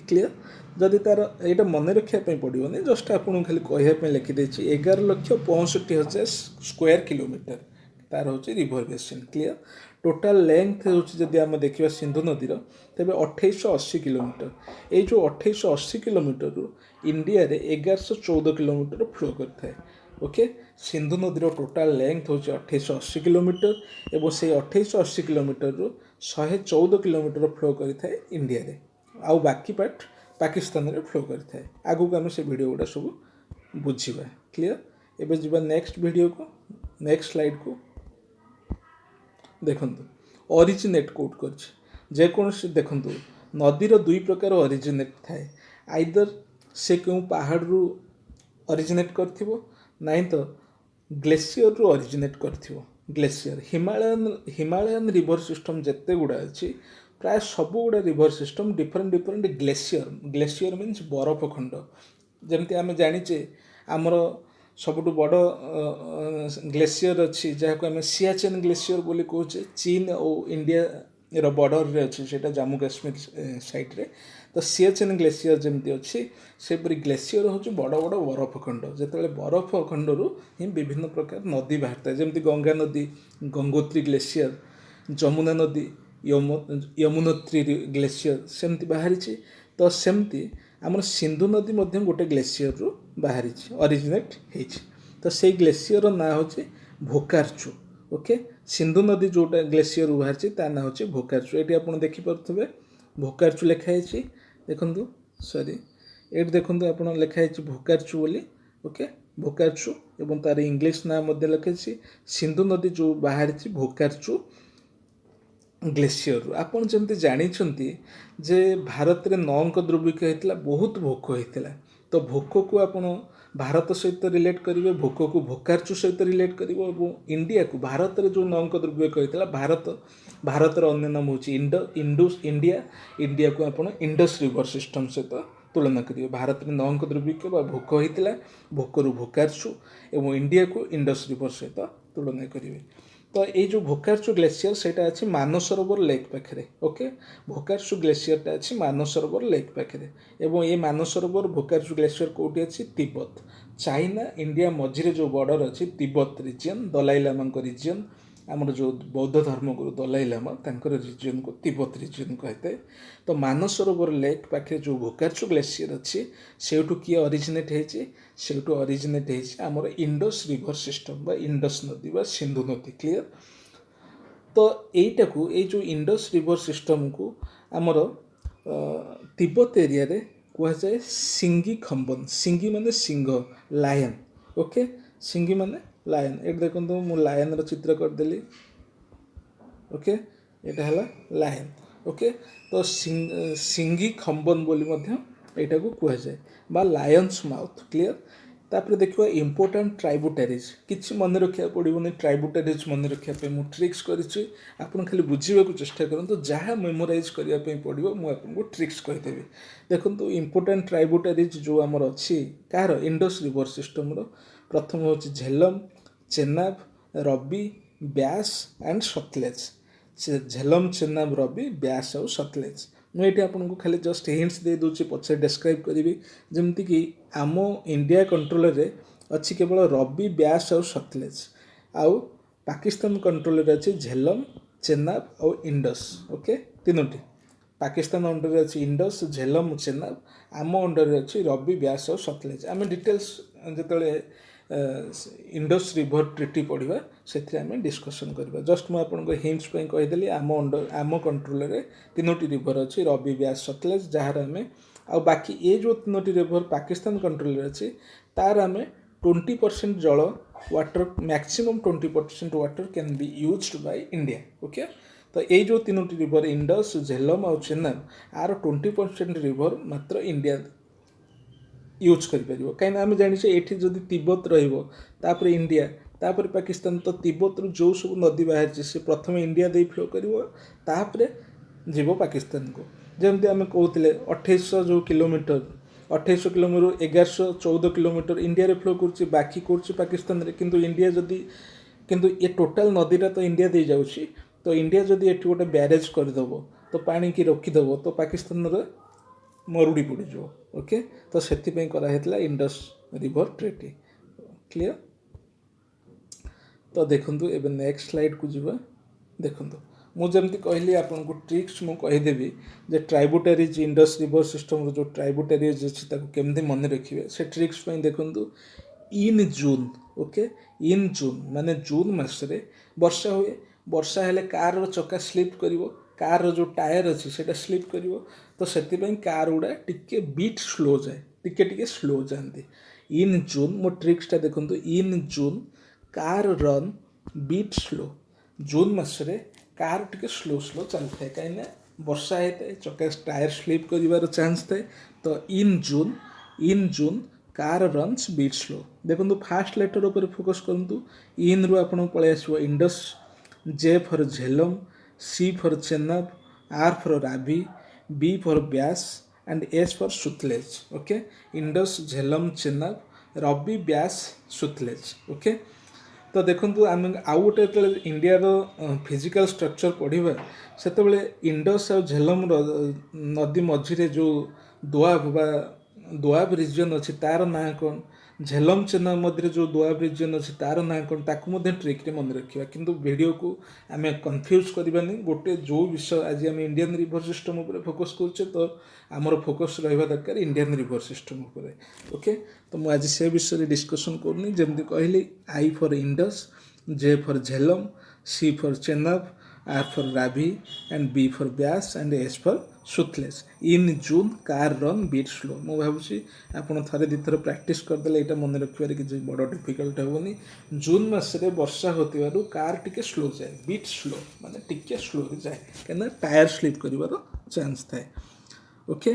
क्लीयर। जदि तार यहाँ मन रखापी पड़ोनी जस्ट आपको खाली कहवाई लिखिदे 11,65,000 स्क्वायर किलोमीटर तार हूँ river basin clear. Total length हूँ जदि आम देखा सिंधु नदीर तेरे 2,880 किलोमीटर। ये जो 2,880 किलोमीटर रु इंडिया रे 1,114 किलोमीटर फ्लो करता है ओके। सिंधु नदीर टोटाल लेंथ हूँ 2,880 किलोमीटर और से 2,880 किलोमीटर रु 114 किलोमीटर फ्लो करता है इंडिया रे आउ बाकी पार्ट पाकिस्तान रे फ्लो करता है। आगु को आम से वीडियो गुड़ा सब बुझा क्लीयर। एवं जी नेक्स्ट वीडियो को नेक्स्ट स्लाइड को देखु ओरिजिनेट कोट कर देखु नदीर दुई प्रकार ओरिजिनेट थाए आइदर से क्यों पहाड़ रु ओरिजिनेट कर नाई तो ग्लेशियर रु ओरिजिनेट कर ग्लेशियर हिमालयन रिवर सिस्टम जिते गुड़ा अच्छी प्राय सब गुड़ा river system different different glacier means बरफ खंड जमती आम जाचे आमर सबुठ बड़ ग्लेशियर अच्छी जहाँ आम सियाचेन ग्लेशियर बोली कहे चीन और इंडिया बॉर्डर रे अच्छी सेटा जम्मू काश्मीर साइड रे। तो सियाचेन ग्लेशियर जमती अच्छी सेपरी ग्लेशियर हूँ बड़ बड़ बरफ खंड जिते बरफ खंड रु ही विभिन्न प्रकार नदी बाहर था जमती गंगा नदी गंगोत्री ग्लेशियर जमुना नदी यमुनोत्री ग्लेशियर सेमती बाहरी। तो सेमती आमर सिंधु नदी मध्य गोटे ग्लेशियर रु बाहरी ओरिजिनेट होती। तो से ग्लेशियर ना हूँ भोकारचू ओके। सिंधु नदी जोटा ग्लेशियर बाहरी ता ना हूँ भोकारचू। ये आप देखिपे भोकारचू लिखाई देखु सॉरी ये देखो आप लिखाई भोकारचू बोली ओके भोकारचू और तार इंग्लिश ना लिखाई सिंधु नदी जो बाहरी भोकारचू ग्लेशियर। आपन जमती जानी जे भारत रे 9 दुर्भिक्ष होता बहुत भोक होता तो भोक को आपन भारत सहित रिलेट करेंगे भोक को भोकारचू सहित रिलेट करेंगे इंडिया को भारत रे जो 9 दुर्भिक्ष होता भारत अन्य नाम हूँ इंडिया इंडिया को आपन इंडस रिवर सिस्टम सहित तुलना करेंगे। भारत में 9 दुर्भिक्ष भोक होता भोक रु भोकारचू और इंडिया को इंडस रिवर सहित तुलना करेंगे। तो ये जो भोकारचू ग्लेशियर सेटा अच्छी मानसरोवर लेक पाखे ओके भोकारचू ग्लेशियरटा अच्छी मानसरोवर लेक पाखे एवं ये मानसरोवर भोकारचू ग्लेशियर कौटी अच्छी तिब्बत चाइना इंडिया मझिरे जो बॉर्डर अच्छी तिब्बत रिजियन दलाई लामा रिजियन ଆମର ଯେଉଁ ବୌଦ୍ଧ ଧର୍ମଗୁରୁ ଦଲାଇ ଲାମା ତାଙ୍କର ରିଜିୟନକୁ ତିବ୍ବତ ରିଜିୟନ କହିଥାଏ। ତ ମାନସରୋବର ଲେକ୍ ପାଖରେ ଯେଉଁ ଭୋକାର୍ଚୁ ଗ୍ଲେସିୟର ଅଛି ସେଇଠୁ କିଏ ଅରିଜିନେଟ୍ ହେଇଛି, ସେଇଠୁ ଅରିଜିନେଟ୍ ହେଇଛି ଆମର ଇଣ୍ଡସ୍ ରିଭର ସିଷ୍ଟମ୍ ବା ଇଣ୍ଡସ୍ ନଦୀ ବା ସିନ୍ଧୁ ନଦୀ। କ୍ଲିୟର? ତ ଏଇଟାକୁ ଏଇ ଯେଉଁ ଇଣ୍ଡସ୍ ରିଭର ସିଷ୍ଟମକୁ ଆମର ତିବ୍ବତ ଏରିଆରେ କୁହାଯାଏ ସିଙ୍ଗି ଖମ୍ବନ। ସିଙ୍ଗି ମାନେ ସିଂହ, ଲାୟନ। ଓକେ, ସିଙ୍ଗି ମାନେ ଲାୟନ। ଏଠି ଦେଖନ୍ତୁ ମୁଁ ଲାୟନର ଚିତ୍ର କରିଦେଲି। ଓକେ, ଏଇଟା ହେଲା ଲାୟନ। ଓକେ, ତ ସିଙ୍ଗି ଖମ୍ବନ ବୋଲି ମଧ୍ୟ ଏଇଟାକୁ କୁହାଯାଏ ବା ଲାୟନ୍ସ ମାଉଥ। କ୍ଲିୟର? ତାପରେ ଦେଖିବା ଇମ୍ପୋର୍ଟାଣ୍ଟ ଟ୍ରାଇବୁଟାରିଜ୍। କିଛି ମନେ ରଖିବାକୁ ପଡ଼ିବନି, ଟ୍ରାଇବୁଟାରିଜ୍ ମନେ ରଖିବା ପାଇଁ ମୁଁ ଟ୍ରିକ୍ସ କରିଛି। ଆପଣ ଖାଲି ବୁଝିବାକୁ ଚେଷ୍ଟା କରନ୍ତୁ, ଯାହା ମେମୋରାଇଜ୍ କରିବା ପାଇଁ ପଡ଼ିବ ମୁଁ ଆପଣଙ୍କୁ ଟ୍ରିକ୍ସ କହିଦେବି। ଦେଖନ୍ତୁ ଇମ୍ପୋର୍ଟାଣ୍ଟ ଟ୍ରାଇବୁଟାରିଜ୍ ଯେଉଁ ଆମର ଅଛି କାହାର, ଇଣ୍ଡସ୍ ରିଭର ସିଷ୍ଟମର, ପ୍ରଥମ ହେଉଛି ଝେଲମ, ଚେନାବ, ରବି, ବ୍ୟାସ ଆଣ୍ଡ ସତଲେଜ। ଝେଲମ, ଚେନାବ, ରବି, ବ୍ୟାସ ଆଉ ସତଲେଜ। ମୁଁ ଏଇଠି ଆପଣଙ୍କୁ ଖାଲି ଜଷ୍ଟ ହିଣ୍ଟସ୍ ଦେଇଦେଉଛି, ପଛରେ ଡେସ୍କ୍ରାଇବ୍ କରିବି। ଯେମିତିକି ଆମ ଇଣ୍ଡିଆ କଣ୍ଟ୍ରୋଲରେ ଅଛି କେବଳ ରବି, ବ୍ୟାସ ଆଉ ସତଲେଜ, ଆଉ ପାକିସ୍ତାନ କଣ୍ଟ୍ରୋଲରେ ଅଛି ଝେଲମ, ଚେନାବ ଆଉ ଇଣ୍ଡସ୍। ଓକେ, ତିନୋଟି। ପାକିସ୍ତାନ ଅଣ୍ଡରରେ ଅଛି ଇଣ୍ଡସ୍, ଝେଲମ, ଚେନାବ। ଆମ ଅଣ୍ଡରରେ ଅଛି ରବି, ବ୍ୟାସ ଆଉ ସତଲେଜ। ଆମେ ଡିଟେଲ୍ସ ଯେତେବେଳେ ଇଣ୍ଡସ୍ ରିଭର ଟ୍ରିଟି ପଢ଼ିବା ସେଥିରେ ଆମେ ଡିସ୍କସନ୍ କରିବା। ଜଷ୍ଟ ମୁଁ ଆପଣଙ୍କ ହିଣ୍ଟସ୍ ପାଇଁ କହିଦେଲି, ଆମ କଣ୍ଟ୍ରୋଲରେ ତିନୋଟି ରିଭର ଅଛି, ରବି, ବ୍ୟାସ, ସତଲେଜ, ଯାହାର ଆମେ ଆଉ ବାକି ଏ ଯେଉଁ ତିନୋଟି ରିଭର ପାକିସ୍ତାନ କଣ୍ଟ୍ରୋଲରେ ଅଛି ତାର ଆମେ 20% ଜଳ water, maximum 20% water can be used Bai India. Okay, ତ ଏଇ ଯେଉଁ ତିନୋଟି ରିଭର ଇଣ୍ଡସ୍, ଝେଲମ ଆଉ ଚେନାବ, ଆର 20% ରିଭର ମାତ୍ର ଇଣ୍ଡିଆ ୟୁଜ୍ କରିପାରିବ। କାହିଁକିନା ଆମେ ଜାଣିଛେ ଏଠି ଯଦି ତିବ୍ବତ ରହିବ, ତାପରେ ଇଣ୍ଡିଆ, ତାପରେ ପାକିସ୍ତାନ, ତ ତିବ୍ବତରୁ ଯେଉଁ ସବୁ ନଦୀ ବାହାରିଛି ସେ ପ୍ରଥମେ ଇଣ୍ଡିଆ ଦେଇ ଫ୍ଲୋ କରିବ, ତାପରେ ଯିବ ପାକିସ୍ତାନକୁ। ଯେମିତି ଆମେ କହୁଥିଲେ 2800 ଯେଉଁ କିଲୋମିଟର, 2800 କିଲୋମିଟର 1114 କିଲୋମିଟର ଇଣ୍ଡିଆରେ ଫ୍ଲୋ କରୁଛି, ବାକି କରୁଛି ପାକିସ୍ତାନରେ। କିନ୍ତୁ ଏ ଟୋଟାଲ୍ ନଦୀଟା ତ ଇଣ୍ଡିଆ ଦେଇ ଯାଉଛି। ତ ଇଣ୍ଡିଆ ଯଦି ଏଠି ଗୋଟେ ବ୍ୟାରେଜ୍ କରିଦେବ, ତ ପାଣିକି ରଖିଦେବ, ତ ପାକିସ୍ତାନର ମରୁଡ଼ି ପଡ଼ିଯିବ। ଓକେ, ତ ସେଥିପାଇଁ କରାହେଇଥିଲା ଇଣ୍ଡସ୍ ରିଭର ଟ୍ରିଟି। କ୍ଲିୟର? ତ ଦେଖନ୍ତୁ ଏବେ ନେକ୍ସଟ ସ୍ଲାଇଡ଼କୁ ଯିବା। ଦେଖନ୍ତୁ ମୁଁ ଯେମିତି କହିଲି ଆପଣଙ୍କୁ ଟ୍ରିକ୍ସ ମୁଁ କହିଦେବି ଯେ ଟ୍ରାଇବୁଟାରିଜ୍, ଇଣ୍ଡସ୍ ରିଭର ସିଷ୍ଟମର ଯେଉଁ ଟ୍ରାଇବୁଟାରିଜ୍ ଅଛି ତାକୁ କେମିତି ମନେ ରଖିବେ। ସେ ଟ୍ରିକ୍ସ ପାଇଁ ଦେଖନ୍ତୁ, in June. Okay, in June ମାନେ ଜୁନ୍ ମାସରେ ବର୍ଷା ହୁଏ। ବର୍ଷା ହେଲେ କାରର ଚକା ସ୍ଲିପ୍ କରିବ, କାରର ଯେଉଁ ଟାୟାର ଅଛି ସେଇଟା ସ୍ଲିପ୍ କରିବ। ତ ସେଥିପାଇଁ କାର ଗୁଡ଼ା ଟିକେ ବିଟ୍ ସ୍ଲୋ ଯାଏ, ଟିକେ ସ୍ଲୋ ଯାଆନ୍ତି। ଇନ୍ ଜୁନ୍, ମୋ ଟ୍ରିକ୍ସଟା ଦେଖନ୍ତୁ, in June car run bit slow. ଜୁନ୍ ମାସରେ କାର ଟିକେ ସ୍ଲୋ ଚାଲିଥାଏ, କାହିଁକିନା ବର୍ଷା ହେଇଥାଏ, ଚକା ଟାୟାର ସ୍ଲିପ୍ କରିବାର ଚାନ୍ସ ଥାଏ। ତ in June car runs bit slow. ଦେଖନ୍ତୁ ଫାର୍ଷ୍ଟ ଲେଟର ଉପରେ ଫୋକସ୍ କରନ୍ତୁ। ଇନ୍ରୁ ଆପଣଙ୍କୁ ପଳେଇ ଆସିବ Indus, J for Jhelum, C for Chenab, R for Ravi, B for Beas and S for Sutlej. Okay, Indus, Jhelum, Chenab, Ravi, Beas, Sutlej. Okay, ତ ଦେଖନ୍ତୁ ଆମେ ଆଉ ଗୋଟେ ଯେତେବେଳେ ଇଣ୍ଡିଆର ଫିଜିକାଲ ଷ୍ଟ୍ରକ୍ଚର ପଢ଼ିବା, ସେତେବେଳେ ଇଣ୍ଡସ୍ ଆଉ ଝେଲମର ନଦୀ ମଝିରେ ଯେଉଁ ଦୋଆବ ରିଜିଅନ୍ ଅଛି ତାର ନାଁ କ'ଣ, ଝେଲମ ଚେନାବ ମଧ୍ୟରେ ଯେଉଁ ଦୋଆବ ରିଜିଅନ୍ ଅଛି ତାର ନାଁ କ'ଣ, ତାକୁ ମଧ୍ୟ ଟ୍ରିକ୍ରେ ମନେ ରଖିବା। କିନ୍ତୁ ଭିଡ଼ିଓକୁ ଆମେ କନଫ୍ୟୁଜ୍ କରିବାନି। ଗୋଟେ ଯେଉଁ ବିଷୟ ଆଜି ଆମେ ଇଣ୍ଡିଆନ୍ ରିଭର ସିଷ୍ଟମ୍ ଉପରେ ଫୋକସ୍ କରୁଛେ, ତ ଆମର ଫୋକସ୍ ରହିବା ଦରକାର ଇଣ୍ଡିଆନ୍ ରିଭର ସିଷ୍ଟମ୍ ଉପରେ। ଓକେ, ତ ମୁଁ ଆଜି ସେ ବିଷୟରେ ଡିସ୍କସନ୍ କରୁନି। ଯେମିତି କହିଲି, I for Indus, J for Jhelum, C for Chenab, R for Ravi and B for Beas and S for Sutlej. In June car run bit slow. ମୁଁ ଭାବୁଛି ଆପଣ ଥରେ ଦୁଇଥର ପ୍ରାକ୍ଟିସ୍ କରିଦେଲେ ଏଇଟା ମନେ ରଖିବାରେ କିଛି ବଡ଼ ଡିଫିକଲ୍ଟ ହେବନି। ଜୁନ୍ ମାସରେ ବର୍ଷା ହେଉଥିବାରୁ କାର୍ ଟିକେ ସ୍ଲୋ ଯାଏ, ବିଟ୍ ସ୍ଲୋ ମାନେ ଟିକେ ସ୍ଲୋରେ ଯାଏ, କାହିଁକିନା ଟାୟାର ସ୍ଲିପ୍ କରିବାର ଚାନ୍ସ ଥାଏ। ଓକେ,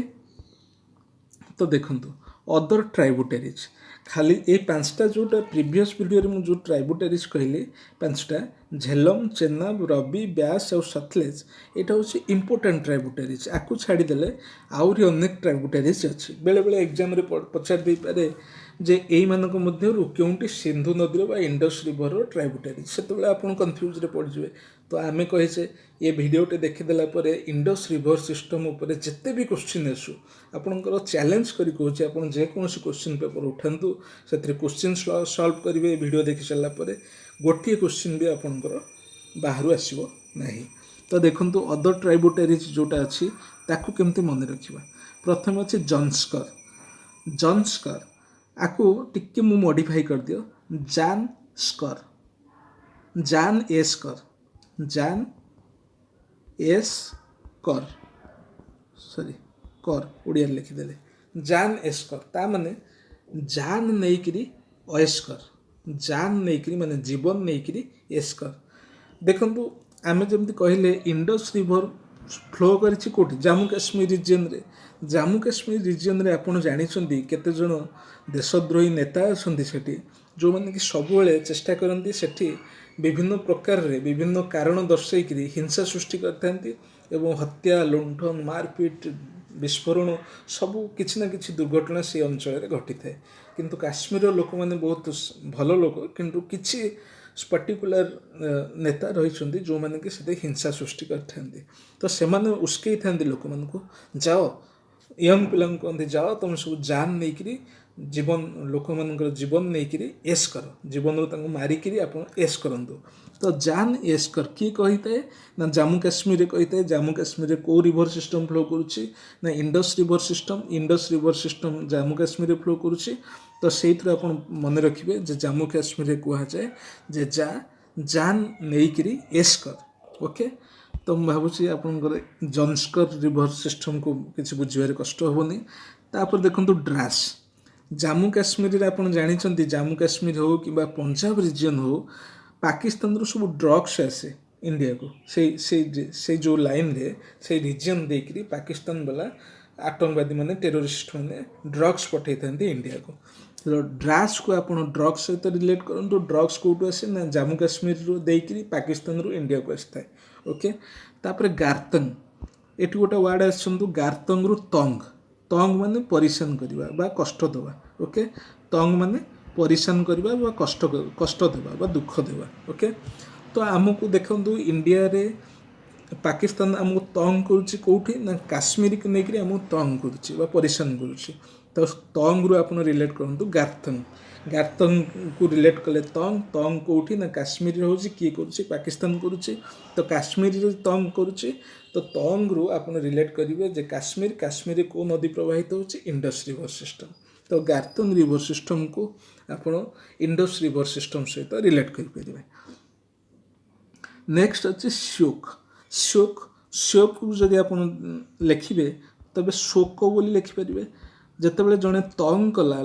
ତ ଦେଖନ୍ତୁ ଅଦର ଟ୍ରାଇବୁଟାରିଜ୍, ଖାଲି ଏଇ ପାଞ୍ଚଟା ଯେଉଁଟା ପ୍ରିଭିୟସ୍ ଭିଡ଼ିଓରେ ମୁଁ ଯେଉଁ ଟ୍ରାଇବୁଟାରିଜ୍ କହିଲି ପାଞ୍ଚଟା, ଝେଲମ, ଚେନାବ, ରବି, ବ୍ୟାସ ଆଉ ସତଲେଜ, ଏଇଟା ହେଉଛି ଇମ୍ପୋର୍ଟାଣ୍ଟ ଟ୍ରାଇବୁଟାରିଜ୍। ଆକୁ ଛାଡ଼ିଦେଲେ ଆହୁରି ଅନେକ ଟ୍ରାଇବୁଟାରିଜ୍ ଅଛି। ବେଳେବେଳେ ଏକ୍ଜାମ୍ରେ ପଚାରି ଦେଇପାରେ ଯେ ଏଇମାନଙ୍କ ମଧ୍ୟରୁ କେଉଁଟି ସିନ୍ଧୁ ନଦୀର ବା ଇଣ୍ଡସ୍ ରିଭରର ଟ୍ରାଇବୁଟାରିଜ୍, ସେତେବେଳେ ଆପଣ କନଫ୍ୟୁଜ୍ରେ ପଡ଼ିଯିବେ। ତ ଆମେ କହିଛେ ଏ ଭିଡ଼ିଓଟି ଦେଖିଦେଲା ପରେ ଇଣ୍ଡସ୍ ରିଭର ସିଷ୍ଟମ୍ ଉପରେ ଯେତେ ବି କୋଶ୍ଚିନ୍ ଆସୁ, ଆପଣଙ୍କର ଚ୍ୟାଲେଞ୍ଜ କରି କହୁଛି, ଆପଣ ଯେକୌଣସି କୋଶ୍ଚିନ୍ ପେପର୍ ଉଠାନ୍ତୁ, ସେଥିରେ କୋଶ୍ଚିନ୍ ସଲ୍ଭ କରିବେ। ଏ ଭିଡ଼ିଓ ଦେଖି ସାରିଲା ପରେ ଗୋଟିଏ କୋଶ୍ଚିନ୍ ବି ଆପଣଙ୍କର ବାହାରୁ ଆସିବ ନାହିଁ। ତ ଦେଖନ୍ତୁ ଅଦର ଟ୍ରାଇବୁଟାରିଜ୍ ଯେଉଁଟା ଅଛି ତାକୁ କେମିତି ମନେ ରଖିବା। ପ୍ରଥମେ ଅଛି ଜନ୍ସ୍କର। ଜନ୍ସ୍କର ଆକୁ ଟିକେ ମୁଁ ମଡ଼ିଫାଇ କରିଦିଅ ଜାନ୍ ସ୍କର, ଜାନ୍ ଏସ୍ କର, ଜାନ୍ ଏସ୍ କର, ସରି କର ଓଡ଼ିଆରେ ଲେଖିଦେଲେ ଜାନ୍ ଏସ୍ କର। ତା ମାନେ ଜାନ୍ ନେଇକିରି ଅଏସ୍ କର, ଜାନ୍ ନେଇକିରି ମାନେ ଜୀବନ ନେଇକିରି ଏସ୍ କର। ଦେଖନ୍ତୁ ଆମେ ଯେମିତି କହିଲେ ଇଣ୍ଡସ୍ ରିଭର ଫ୍ଲୋ କରିଛି କେଉଁଠି, ଜାମ୍ମୁ କାଶ୍ମୀର ରିଜିଅନ୍ରେ। ଜାମ୍ମୁ କାଶ୍ମୀର ରିଜିଅନ୍ରେ ଆପଣ ଜାଣିଛନ୍ତି କେତେଜଣ ଦେଶଦ୍ରୋହୀ ନେତା ଅଛନ୍ତି ସେଠି, ଯେଉଁମାନେ କି ସବୁବେଳେ ଚେଷ୍ଟା କରନ୍ତି ସେଠି ବିଭିନ୍ନ ପ୍ରକାରରେ ବିଭିନ୍ନ କାରଣ ଦର୍ଶାଇକିରି ହିଂସା ସୃଷ୍ଟି କରିଥାନ୍ତି ଏବଂ ହତ୍ୟା, ଲୁଣ୍ଠନ, ମାରପିଟ, ବିସ୍ଫୋରଣ ସବୁ କିଛି ନା କିଛି ଦୁର୍ଘଟଣା ସେ ଅଞ୍ଚଳରେ ଘଟିଥାଏ। କିନ୍ତୁ କାଶ୍ମୀରର ଲୋକମାନେ ବହୁତ ଭଲ ଲୋକ, କିନ୍ତୁ କିଛି ପର୍ଟିକୁଲାର ନେତା ରହିଛନ୍ତି ଯେଉଁମାନେ କି ସେଠି ହିଂସା ସୃଷ୍ଟି କରିଥାନ୍ତି। ତ ସେମାନେ ଉସ୍କେଇଥାନ୍ତି ଲୋକମାନଙ୍କୁ, ଯାଅ ୟଙ୍ଗ ପିଲାଙ୍କୁ କହନ୍ତି ଯାଅ ତୁମେ ସବୁ ଜାନ୍ ନେଇକିରି ଜୀବନ ଲୋକମାନଙ୍କର ଜୀବନ ନେଇକିରି ଏସ୍ କର, ଜୀବନରୁ ତାଙ୍କୁ ମାରିକିରି ଆପଣ ଏସ୍ କରନ୍ତୁ। ତ ଜାନ୍ ଏସ୍ କର କିଏ କହିଥାଏ ନା ଜାମ୍ମୁ କାଶ୍ମୀରରେ କହିଥାଏ। ଜାମ୍ମୁ କାଶ୍ମୀରରେ କେଉଁ ରିଭର ସିଷ୍ଟମ୍ ଫ୍ଲୋ କରୁଛି ନା Indus river system. Indus river system Jammu କାଶ୍ମୀରରେ ଫ୍ଲୋ କରୁଛି। ତ ସେଇଥିରୁ ଆପଣ ମନେ ରଖିବେ ଯେ ଜାମ୍ମୁ କାଶ୍ମୀରରେ କୁହାଯାଏ ଯେ ଜାନ୍ ନେଇକିରି ଏସ୍ କର। ଓକେ, ତ ମୁଁ ଭାବୁଛି ଆପଣଙ୍କର ଜନ୍ସ୍କର ରିଭର ସିଷ୍ଟମ୍କୁ କିଛି ବୁଝିବାରେ କଷ୍ଟ ହେବନି। ତାପରେ ଦେଖନ୍ତୁ ଡ୍ରାସ୍। ଜାମ୍ମୁ କାଶ୍ମୀରରେ ଆପଣ ଜାଣିଛନ୍ତି ଜାମ୍ମୁ କାଶ୍ମୀର ହେଉ କିମ୍ବା ପଞ୍ଜାବ ରିଜିଅନ୍ ହେଉ, ପାକିସ୍ତାନରୁ ସବୁ ଡ୍ରଗ୍ସ ଆସେ ଇଣ୍ଡିଆକୁ। ସେଇ ଯେଉଁ ଲାଇନ୍ରେ ସେଇ ରିଜିଅନ୍ ଦେଇକିରି ପାକିସ୍ତାନ ବାଲା ଆତଙ୍କବାଦୀ ମାନେ ଟେରୋରିଷ୍ଟ ମାନେ ଡ୍ରଗ୍ସ ପଠାଇଥାନ୍ତି ଇଣ୍ଡିଆକୁ। ଡ୍ରାସ୍କୁ ଆପଣ ଡ୍ରଗ୍ସ ସହିତ ରିଲେଟ୍ କରନ୍ତୁ। ଡ୍ରଗ୍ସ କେଉଁଠୁ ଆସେ ନା ଜାମ୍ମୁ କାଶ୍ମୀରରୁ ଦେଇକିରି ପାକିସ୍ତାନରୁ ଇଣ୍ଡିଆକୁ ଆସିଥାଏ। ଓକେ, ତାପରେ ଗାର୍ତଙ୍ଗ। ଏଠି ଗୋଟେ ୱାର୍ଡ଼ ଆସନ୍ତୁ ଗାର୍ତଙ୍ଗରୁ ତଙ୍ଗ। ତଙ୍ଗ ମାନେ ପରିଶାନ କରିବା ବା କଷ୍ଟ ଦେବା। ଓକେ, ତଙ୍ଗ ମାନେ ପରିଶାନ କରିବା ବା କଷ୍ଟ ଦେବା ବା ଦୁଃଖ ଦେବା। ଓକେ, ତ ଆମକୁ ଦେଖନ୍ତୁ ଇଣ୍ଡିଆରେ ପାକିସ୍ତାନ ଆମକୁ ତଙ୍ଗ କରୁଛି କେଉଁଠି ନା କାଶ୍ମୀରକୁ ନେଇକରି ଆମକୁ ତଙ୍ଗ କରୁଛି ବା ପରିଶାନ କରୁଛି। ତ ତଙ୍ଗରୁ ଆପଣ ରିଲେଟ୍ କରନ୍ତୁ ଗାର୍ତଙ୍ଗ। ଗାର୍ତଙ୍ଗକୁ ରିଲେଟ୍ କଲେ ତଙ୍ଗ କେଉଁଠି ନା କାଶ୍ମୀରରେ ହେଉଛି, କିଏ କରୁଛି ପାକିସ୍ତାନ କରୁଛି। ତ କାଶ୍ମୀରରେ ତଙ୍ଗ କରୁଛି, ତ ତଙ୍ଗରୁ ଆପଣ ରିଲେଟ୍ କରିବେ ଯେ କାଶ୍ମୀରରେ କେଉଁ ନଦୀ ପ୍ରବାହିତ ହେଉଛି, ଇଣ୍ଡସ୍ ରିଭର ସିଷ୍ଟମ୍। ତ ଗାର୍ତଙ୍ଗ ରିଭର ସିଷ୍ଟମ୍କୁ ଆପଣ ଇଣ୍ଡସ୍ ରିଭର ସିଷ୍ଟମ୍ ସହିତ ରିଲେଟ୍ କରିପାରିବେ। ନେକ୍ସଟ ଅଛି ଶ୍ୟୋକ। ଶ୍ୟୋକକୁ ଯଦି ଆପଣ ଲେଖିବେ ତେବେ ଶୋକ ବୋଲି ଲେଖିପାରିବେ। ଯେତେବେଳେ ଜଣେ ତଙ୍ଗ କଲା,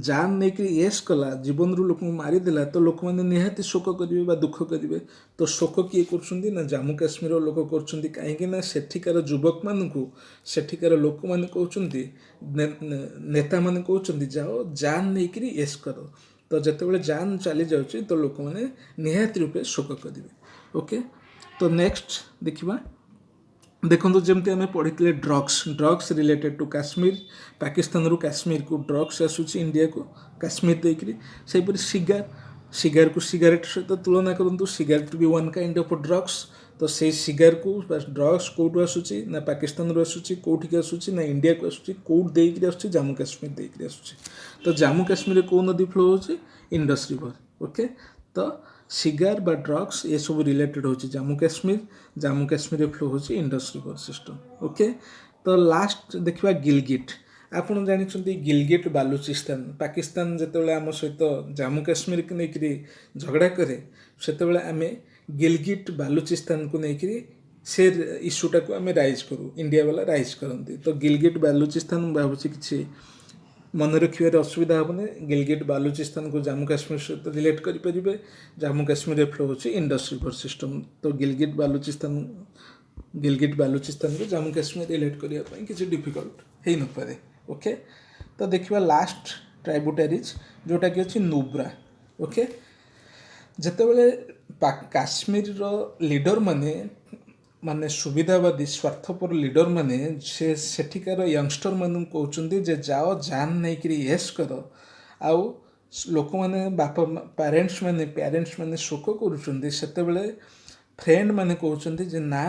ଜାନ୍ ନେଇକି ଏସ୍ କଲା, ଜୀବନରୁ ଲୋକଙ୍କୁ ମାରିଦେଲା, ତ ଲୋକମାନେ ନିହାତି ଶୋକ କରିବେ ବା ଦୁଃଖ କରିବେ। ତ ଶୋକ କିଏ କରୁଛନ୍ତି ନା ଜାମ୍ମୁ କାଶ୍ମୀରର ଲୋକ କରୁଛନ୍ତି। କାହିଁକି ନା ସେଠିକାର ଯୁବକମାନଙ୍କୁ ସେଠିକାର ଲୋକମାନେ କହୁଛନ୍ତି, ନେତାମାନେ କହୁଛନ୍ତି ଯାଅ ଜାନ୍ ନେଇକିରି ଏସ୍ କର। ତ ଯେତେବେଳେ ଜାନ୍ ଚାଲିଯାଉଛି ତ ଲୋକମାନେ ନିହାତି ରୂପେ ଶୋକ କରିବେ। ଓକେ, ତ ନେକ୍ସଟ ଦେଖିବା। ଦେଖନ୍ତୁ ଯେମିତି ଆମେ ପଢ଼ିଥିଲେ ଡ୍ରଗ୍ସ ରିଲେଟେଡ୍ ଟୁ କାଶ୍ମୀର। ପାକିସ୍ତାନରୁ କାଶ୍ମୀରକୁ ଡ୍ରଗ୍ସ ଆସୁଛି ଇଣ୍ଡିଆକୁ କାଶ୍ମୀର ଦେଇକରି। ସେହିପରି ସିଗାରକୁ ସିଗାରେଟ୍ ସହିତ ତୁଳନା କରନ୍ତୁ। Cigarette B one kind of drugs. ତ ସେଇ ସିଗାରକୁ ଡ୍ରଗ୍ସ କେଉଁଠୁ ଆସୁଛି ନା ପାକିସ୍ତାନରୁ ଆସୁଛି। କେଉଁଠିକି ଆସୁଛି ନା ଇଣ୍ଡିଆକୁ ଆସୁଛି। କେଉଁଠି ଦେଇକରି ଆସୁଛି, ଜାମ୍ମୁ କାଶ୍ମୀର ଦେଇକରି ଆସୁଛି। ତ ଜାମ୍ମୁ କାଶ୍ମୀରରେ କେଉଁ ନଦୀ ଫ୍ଲୋ ହେଉଛି, ଇଣ୍ଡସ୍ ରିଭର। ଓକେ, ତ ସିଗାର ବା ଡ୍ରଗ୍ସ ଏସବୁ ରିଲେଟେଡ୍ ହେଉଛି ଜାମ୍ମୁ କାଶ୍ମୀରରେ ଫ୍ଲୋ ହେଉଛି ଇଣ୍ଡସ୍ ରିଭର ସିଷ୍ଟମ୍। ଓକେ, ତ ଲାଷ୍ଟ ଦେଖିବା ଗିଲଗିଟ୍। ଆପଣ ଜାଣିଛନ୍ତି ଗିଲଗିଟ୍ ବାଲୁଚିସ୍ତାନ। ପାକିସ୍ତାନ ଯେତେବେଳେ ଆମ ସହିତ ଜାମ୍ମୁ କାଶ୍ମୀରକୁ ନେଇକରି ଝଗଡ଼ା କରେ, ସେତେବେଳେ ଆମେ ଗିଲଗିଟ୍ ବାଲୁଚିସ୍ତାନକୁ ନେଇକରି ସେ ଇସ୍ୟୁଟାକୁ ଆମେ ରାଇଜ୍ କରୁ, ଇଣ୍ଡିଆ ବାଲା ରାଇଜ୍ କରନ୍ତି। ତ ଗିଲଗିଟ୍ ବାଲୁଚିସ୍ତାନ ମୁଁ ଭାବୁଛି କିଛି ମନେ ରଖିବାରେ ଅସୁବିଧା ହେବନି। ଗିଲଗିଟ୍ ବାଲୁଚିସ୍ତାନକୁ ଜାମ୍ମୁ କାଶ୍ମୀର ସହିତ ରିଲେଟ୍ କରିପାରିବେ। ଜାମ୍ମୁ କାଶ୍ମୀରରେ ଫ୍ଲୋ ହେଉଛି ଇଣ୍ଡସ୍ ରିଭର ସିଷ୍ଟମ୍। ତ ଗିଲଗିଟ୍ ବାଲୁଚିସ୍ତାନକୁ ଜାମ୍ମୁ କାଶ୍ମୀର ରିଲେଟ୍ କରିବା ପାଇଁ କିଛି ଡିଫିକଲ୍ଟ ହେଇନପାରେ। ଓକେ, ତ ଦେଖିବା ଲାଷ୍ଟ ଟ୍ରାଇବୁଟାରିଜ୍ ଯେଉଁଟାକି ଅଛି ନୁବ୍ରା। ଓକେ, ଯେତେବେଳେ କାଶ୍ମୀରର ଲିଡରମାନେ ସୁବିଧାବାଦୀ ସ୍ୱାର୍ଥପର ଲିଡରମାନେ ସେଠିକାର ୟଙ୍ଗଷ୍ଟରମାନଙ୍କୁ କହୁଛନ୍ତି ଯେ ଯାଅ ଜାନ୍ ନେଇକରି ଏସ୍ କର, ଆଉ ଲୋକମାନେ ପ୍ୟାରେଣ୍ଟସ୍ ମାନେ ଶୋକ କରୁଛନ୍ତି, ସେତେବେଳେ ଫ୍ରେଣ୍ଡ ମାନେ କହୁଛନ୍ତି ଯେ ନା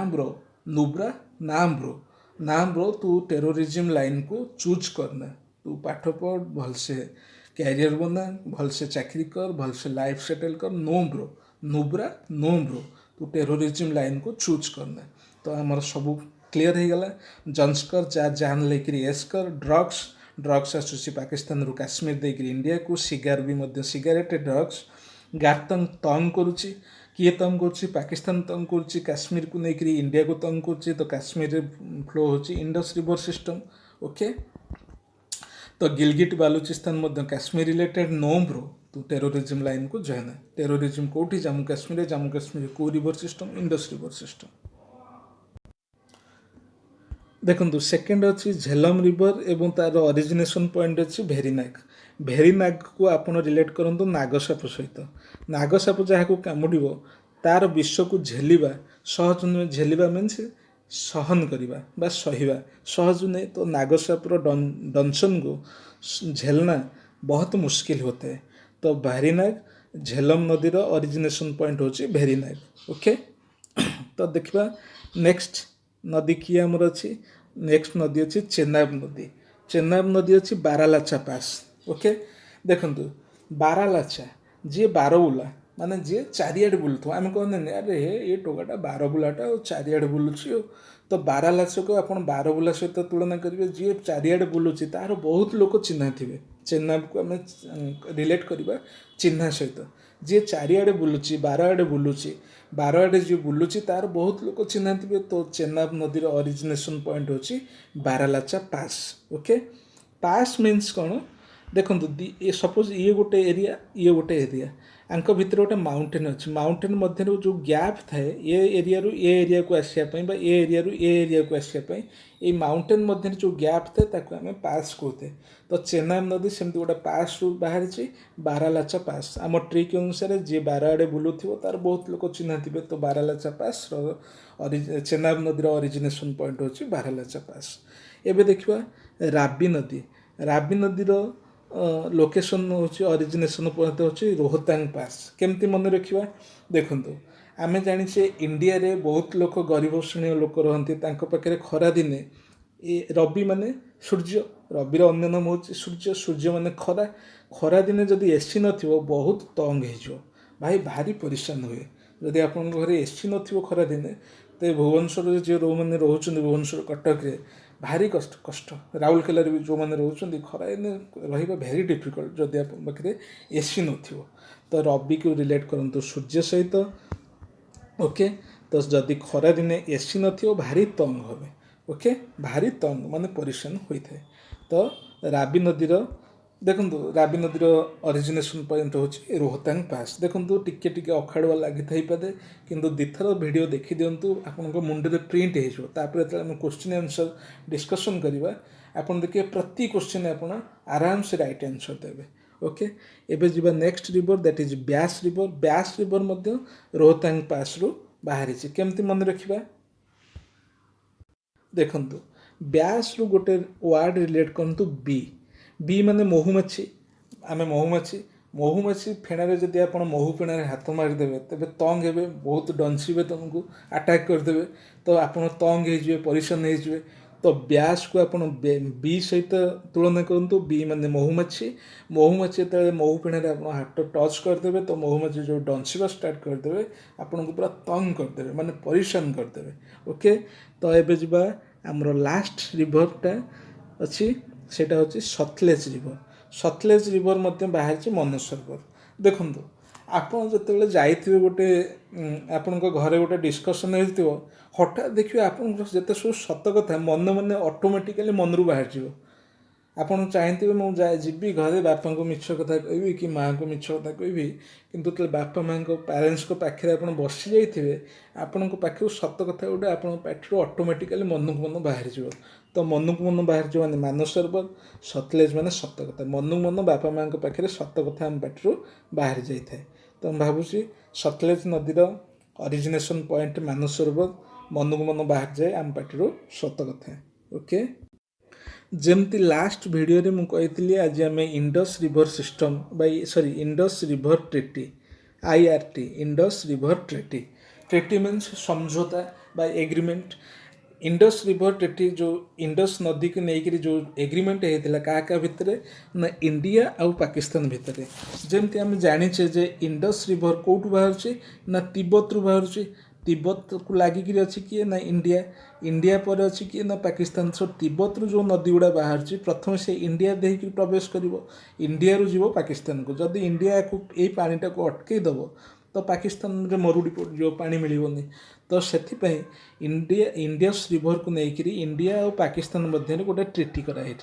ବ୍ରୋ ତୁ ଟେରୋରିଜିମ୍ ଲାଇନ୍କୁ ଚୁଜ୍ କରନା, ତୁ ପାଠ ପଢ଼, ଭଲସେ କ୍ୟାରିୟର ବନା, ଭଲସେ ଚାକିରି କର, ଭଲସେ ଲାଇଫ୍ ସେଟେଲ୍ କର। No bro. तू टेरोरिज्म लाइन को चूज करना। तो आमर सब क्लीयर हो गला। जंस्कर जा जान लेकर एस्कर ड्रग्स ड्रग्स आसूसी पाकिस्तान रु काश्मीर देकर इंडिया को सिगार भी सिगारेट ड्रग्स गातंग तंग करुच्ची किए तंग करुच्ची पाकिस्तान तंग करुच्ची काश्मीर को लेकर इंडिया को तंग करुच्ची। तो काश्मीर फ्लो होची इंडस रिवर सिस्टम। ओके तो गिलगिट बालुचिस्तान मध्य काश्मीर रिलेटेड नो ब्रो तू टेरोरिज्म लाइन को जॉइन है। टेरोरिज्म कोठी जम्मू काश्मीर को river system Indus river system. देखो सेकेंड अच्छी झेलम रिवर एवं तार अरिजिनेशन पॉइंट अच्छी भेरीनाग। भेरीनाग को आप रिलेट करूँ नागसाप सहित। नागसाप जहाँ को कामुड़ तार विष को झेलिबा सहज नुहे। झेलिबा मीन्स सहन करवा बा सहिबा सहज नहीं। तो नागसापर डंसन को झेलना बहुत मुश्किल होता है। तो भेरीनाग झेलम नदीर अरिजिनेशन पॉइंट होची भेरीनाग। ओके तो देखा नेक्स्ट नदी किए आमर अच्छी। नेक्स्ट नदी अच्छी चेनाब नदी। चेनाब नदी अच्छी बारालाचा पास। ओके देखु बारालाचा जी बारबुला माने जी चारिआडे बुलुथो आम कहते अरे ये टोकाटा बारबुलाटा चारिआडे बुलुची। तो बारालाचा को आप बारबुला सहित तुलना करेंगे जी चारिआडे बुलुची तार बहुत लोग चिन्हा थे। चेनाब को आम रिलेट करवा चिन्हा सहित जी चारिआडे बुलुची बार आड़े बुलुची बार आड़े जी बुलुची तार बहुत लोग चिन्हा थे। तो चेनाब नदीर अरिजिनेशन पॉइंट होची बारालाचा पास। ओके पास मीन्स कौन देखो सपोज ये गोटे एरिया ये गोटे एरिया आंक भितर गोटे माउंटेन अच्छी। माउंटेन मध्य जो गैप थाए ये एरिया रु ये एरिया को आसापी ये एरिया रु ये एरिया को आसापी ये माउंटेन मध्य जो गैप थाए ताको आम पास कहते। तो चेनाब नदी सेमती गोटे पास रु बाहरी बारालाचा पास। आम ट्रिक अनुसार जी बार आड़े बुलूथो तार बहुत लोग चिन्हा थे। तो बारालाचा पास चेनाब नदीर अरिजिनेशन पॉइंट होची बारालाचा पास। एबे देखिबा राबी नदी। राबी नदीर लोकेशन होची अरिजिनेशन पॉइंट होची रोहतांग पास। केमती मन रखिबा देखंतु आमे जानिछे इंडिया रे बहुत लोक गरीब श्रेणी लोक रहंती तांको पाखरे खरा दिने ए रबी माने सूर्य रबीर अन्य नाम होची सूर्य सूर्य माने खरा। खरा दिने जदि एसी नथिबो बहुत तंग हेजो भाई भारी परेशान हुए। जदि आपन घरे एसी नथिबो खरा दिने तो भुवनेश्वर जो रो मैंने रोचंदी भुवनेश्वर कटक रे भारी कष्ट कष्ट राउरकेला भी जो मैंने रोचंदी खरा रहिबा भेरी डिफिकल्ट जदि आप पाखरे एसी नथिबो। तो रबी को रिलेट करंतु सूर्य सहित। ओके तो जदि खरा दिने एसी नथिबो भारी तंग होबे। ओके भारी तंग माने परेशान होइथाय। तो राबी नदीर देखंतु राबी नदीर अरिजिनेशन पॉइंट होची रोहतांग पास। देखंतु टिके टिके अखाड़ुआ लागि थाई पादे किंतु दिथर वीडियो देखि दियंतु आपनको मुंडे प्रिंट हेजो। तापर जतले हम क्वेश्चन आंसर डिस्कशन करिबा आपन देखिए प्रति क्वेश्चन आपन आराम से राइट आंसर देबे। ओके एबे जिबा next river that is Beas river. Beas river मध्य रोहतांग पास रु बाहरी छि। केमती मन रखिबा देखंतु ब्यास रु गोटे वर्ड रिलेट करंतु बी। बी माने महुमाछी। आमे महुमाछी महुमाछी फेणारे जदि आप महु फेणारे हाथ मारिदेवे तेरे तंग हे बहुत डंसीबे तुमको अटैक करदे। तो आप तंग हो परेशान हो। तो ब्यास को आप बी सहित तुलना करूँ। बी माने महुमाछी। महुमाछी जो महु फेणारे आप हाथ टच करदे तो महुमाछी जो डंसीबा स्टार्ट करदे आपन को पूरा तंग करदे माने परेशान करदे। ओके तो एबे जिबा हमरो लास्ट रिवरटा अच्छी सेटा होची सतलेज रिवर। सतलेज रिवर मध्य बाहर मन सरोवर। देखंतु आपन जतबेले जाइथिबे गोटे आपन घरे गोटे डिस्कशन होइथिबो हठात देखिए आपन जते सब सत कथा मन मन ऑटोमेटिकली मन रु बाहर जिवो। आपन चाहते मु जीवी घरे बापा को मिछ कथा कहबी कि माँ को मिछ कथा कहबी किंतु तो बापा माँ को पेरेंट्स को पाखे आप बसी जाइए आपण पाखे सत कथा गोटे आप पाठी ऑटोमेटिकली मन को मन बाहर जीव। तो मन को मन बाहर जो माने मानस सरोवर सतलेज माने सत कथा मन को मन बापा माँ को पाखे सत कथा आम पाठी बाहर जाए। तो मैं भावुँ सतलेज नदीर अरिजिनेशन पॉइंट मानस सरोवर मन को मन बाहर जाए आम पाठी सत कथा। ओके जमती लास्ट वीडियो रे मुझे कही आज आम Indus river system by sorry Indus river treaty IRT Indus river treaty. Treaty means समझौता by agreement. Indus river treaty जो इंडस नदी को लेकर जो एग्रीमेंट होता क्या भितर ना इंडिया आउ पाकिस्तान भितर। जमती आम जाचे जे इंडस रिवर कौटू बाहर ना तिब्बत रु बाहर तिब्बत को लागिकी अच्छी किए ना इंडिया, इंडिया पर अच्छी किए ना पाकिस्तान। सो तिब्बत जो नदी गुड़ा बाहर प्रथम से इंडिया देकर प्रवेश कर इंडिया जीव पाकिस्तान को। जदि इंडिया को यही पानीटा को अटकईदेव तो पाकिस्तान में मरुड़ी पड़ो, पानी मिलनी। तो से इंडिया इंडस रिवर को लेकर इंडिया और पाकिस्तान मध्य गोटे ट्रिटी कराई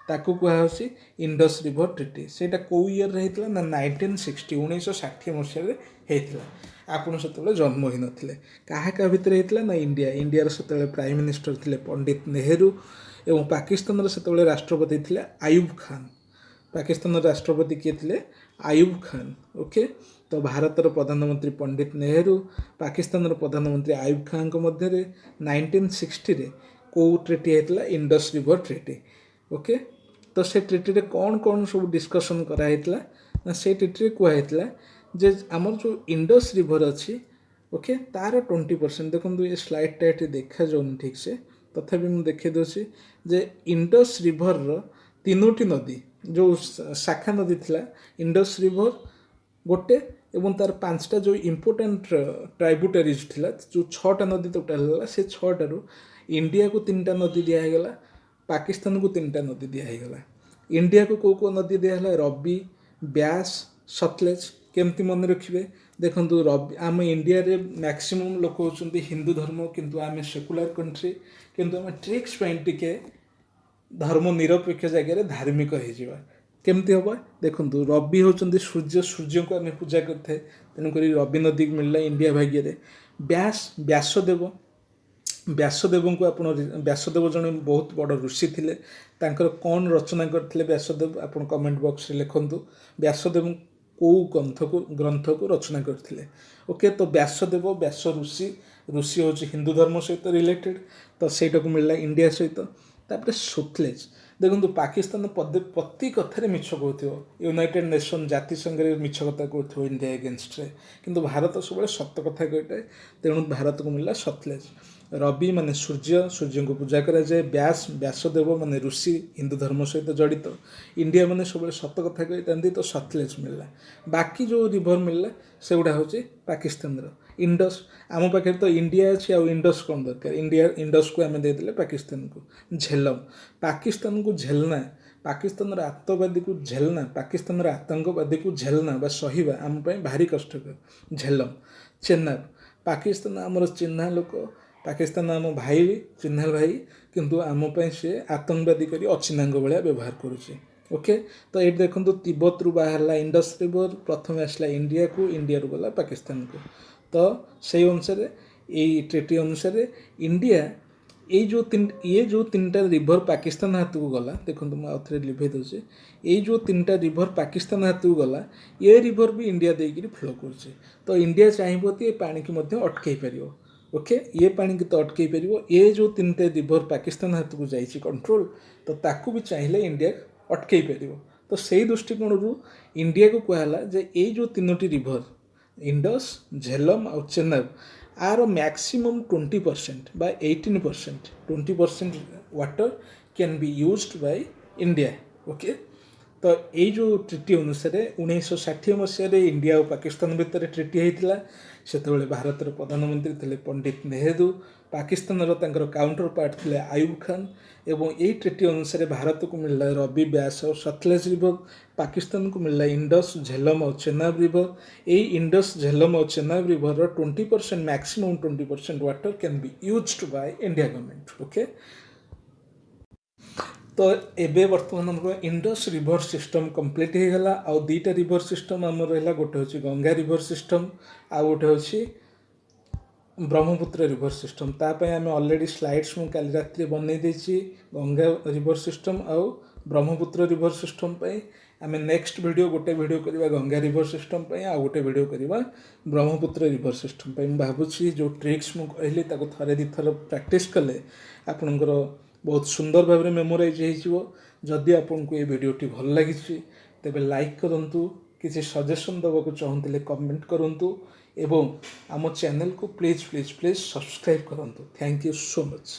ताकू कहुच्छी इंडस रिवर ट्रिटी। से कौ इयर होता ना 1960 1960 मसीह आपड़ से जन्म हो नथिले। क्या क्या भितर होता ना इंडिया, इंडियार से प्राइम मिनिस्टर थे पंडित नेहरू एवं पाकिस्तान से राष्ट्रपति थे आयुब खान। पाकिस्तान राष्ट्रपति किए थे आयुब खान। ओके, तो भारतर प्रधानमंत्री पंडित नेहरू, पाकिस्तान प्रधानमंत्री आयुब खान को मध्य 1960 रे कौ ट्रिटी होता इंडस रिवर ट्रिटी। ओके, तो से ट्रिटी रे कौन कौन सब डिस्कसन कराई ना से ट्रिटी कहला जे आमर जो इंडस रिवर अच्छी ओके तार 20% देखो ये स्लाइडटा ये देखा जाऊनि ठीक से, तथापि मुझे देखे दूसरी जे इंडस रिवर तीनोटी नदी जो शाखा नदी थिला इंडस रिवर गोटे एवं तार 5टा जो इम्पोर्टेंट ट्राइब्यूटरीज थिला जो 6टा नदी टोटाल से 6टारू इंडिया को 3टा नदी दिगला, पाकिस्तान को 3टा नदी दिगला। इंडिया को कौ नदी दिगला रबी, ब्यास, सतलेज। केमती मन रखिए देखो रबी आम इंडिया रे मैक्सिमम लोक होती हिंदू धर्म किंतु आम सेकुलर कंट्री किंतु आम ट्रिक्स टिके धर्म निरपेक्ष जगह धार्मिक हो केमती हम देखो रबी होती सूर्य, सूर्य को आम पूजा करते तेणुक रबी नदी मिलला इंडिया भाग्य। व्यास व्यासदेव, व्यासदेव को आप व्यासदेव जड़े बहुत बड़ ऋषि थे कौन रचना करते व्यासदेव आप कमेंट बॉक्स में लिखुँ। व्यासदेव कौ ग्रंथ को रचना करते। ओके, तो व्यासदेव व्यास ऋषि, ऋषि हूँ हिंदू धर्म सहित रिलेटेड तो सहीटा को मिलला इंडिया सहित। तापर सतलेज देखो पाकिस्तान प्रति कथार मिछ कहूँ, यूनाइटेड नेशन जाति संघे मिछ कथा कहूँ इंडिया एगेन्स्ट रे, किंतु भारत सब सत कथा कहते तेणु भारत को मिलला सतलेज। रबी माने सूर्य, सूर्य को पूजा करा जाए। व्यास व्यासदेव माने ऋषि हिंदू धर्म सहित जड़ित। इंडिया माने सब सत कथा कहते तो सतलेज मिलला। बाकी जो रिवर मिलला से गुड़ा हूँ पाकिस्तान इंडस। आम पाखे तो इंडिया अच्छी आ इंडस कौन दरकार, इंडिया इंडस को आम देदेले पाकिस्तान को। झेलम पाकिस्तान को झेलना, पाकिस्तान आतंकवादी को झेलना, पाकिस्तान आतंकवादी को झेलना बा सहिबा आम भारी कष्टकर। झेलम चेनाब पाकिस्तान आमर चिन्हा लोक, पाकिस्तान आम भाई चिन्हा भाई किंतु आम से आतंकवादी करी अचिन्हा भाया व्यवहार करुचे। ओके, तो ये देखो तिब्बत रु बाहर इंडस रिवर प्रथम आसला इंडिया को, इंडिया रु गला पाकिस्तान को। तो से अनुसार ये ट्रिटी अनुसार इंडिया ये जो 3टा रिवर पाकिस्तान हाथ को गला देखो मुझे आउ थे लिभे दूसरे ये जो 3टा रिवर पाकिस्तान हाथ को गला ये रिवर भी इंडिया देकर फ्लो कर। तो इंडिया चाहिए तो ये पानी की अटकई पार। ओके, ये पानी की तो अटकई पार। ये जो 3टा रिवर पाकिस्तान हाथ को जाइए कंट्रोल तो ताकू भी चाहिए इंडिया अटकई पार। तो से दृष्टिकोण इंडिया को कहला जे ये जो 3टी रिवर इंडस, झेलम और Chenab are maximum 20% by 18%, 20% water can be used by India. Okay, तो ये जो ट्रिटी अनुसार 1960 मसीह इंडिया और पाकिस्तान भितर ट्रिटी होता से भारत प्रधानमंत्री थे पंडित नेहरू, पाकिस्तान काउंटर पार्ट थे आयुब खान। एवं यही ट्रिटी अनुसार भारत को मिलला रबी, ब्यास और सतलेज रिवर, पाकिस्तान को मिलला इंडस, झेलम और चेनाब रिवर। यही इंडस, झेलम और Chenab river 20% maximum 20% water can be used by India government. Okay, तो एबे वर्तमान हमको इंडस रिवर सिस्टम कंप्लीट हो गला। आउ 2टा रिवर सिस्टम आम रहा, गोटे हूँ गंगा रिवर सिस्टम आ गोटे हूँ ब्रह्मपुत्र रिवर सिस्टम। तापाई आम ऑलरेडी स्लाइड्स मु काली रात्रि बनई देछि गंगा रिवर सिस्टम आउ ब्रह्मपुत्र रिवर सिस्टम पाई। आम नेक्स्ट वीडियो गोटे वीडियो करवा गंगा रिवर सिस्टम पाई आ गोटे वीडियो करवा ब्रह्मपुत्र रिवर सिस्टम पाई। भावुछि जो ट्रिक्स मु कहली ताको थरे दी थर प्रैक्टिस कले आपनकर बहुत सुंदर भाव में मेमोराइज हो। जदि आपको ये वीडियोटी भल लगी तेबे लाइक करंतु, किसी सजेशन देवाक चाहूँते कमेंट करंतु एवं आम चैनल को प्लीज प्लीज प्लीज सब्सक्राइब करंतु। Thank you so much.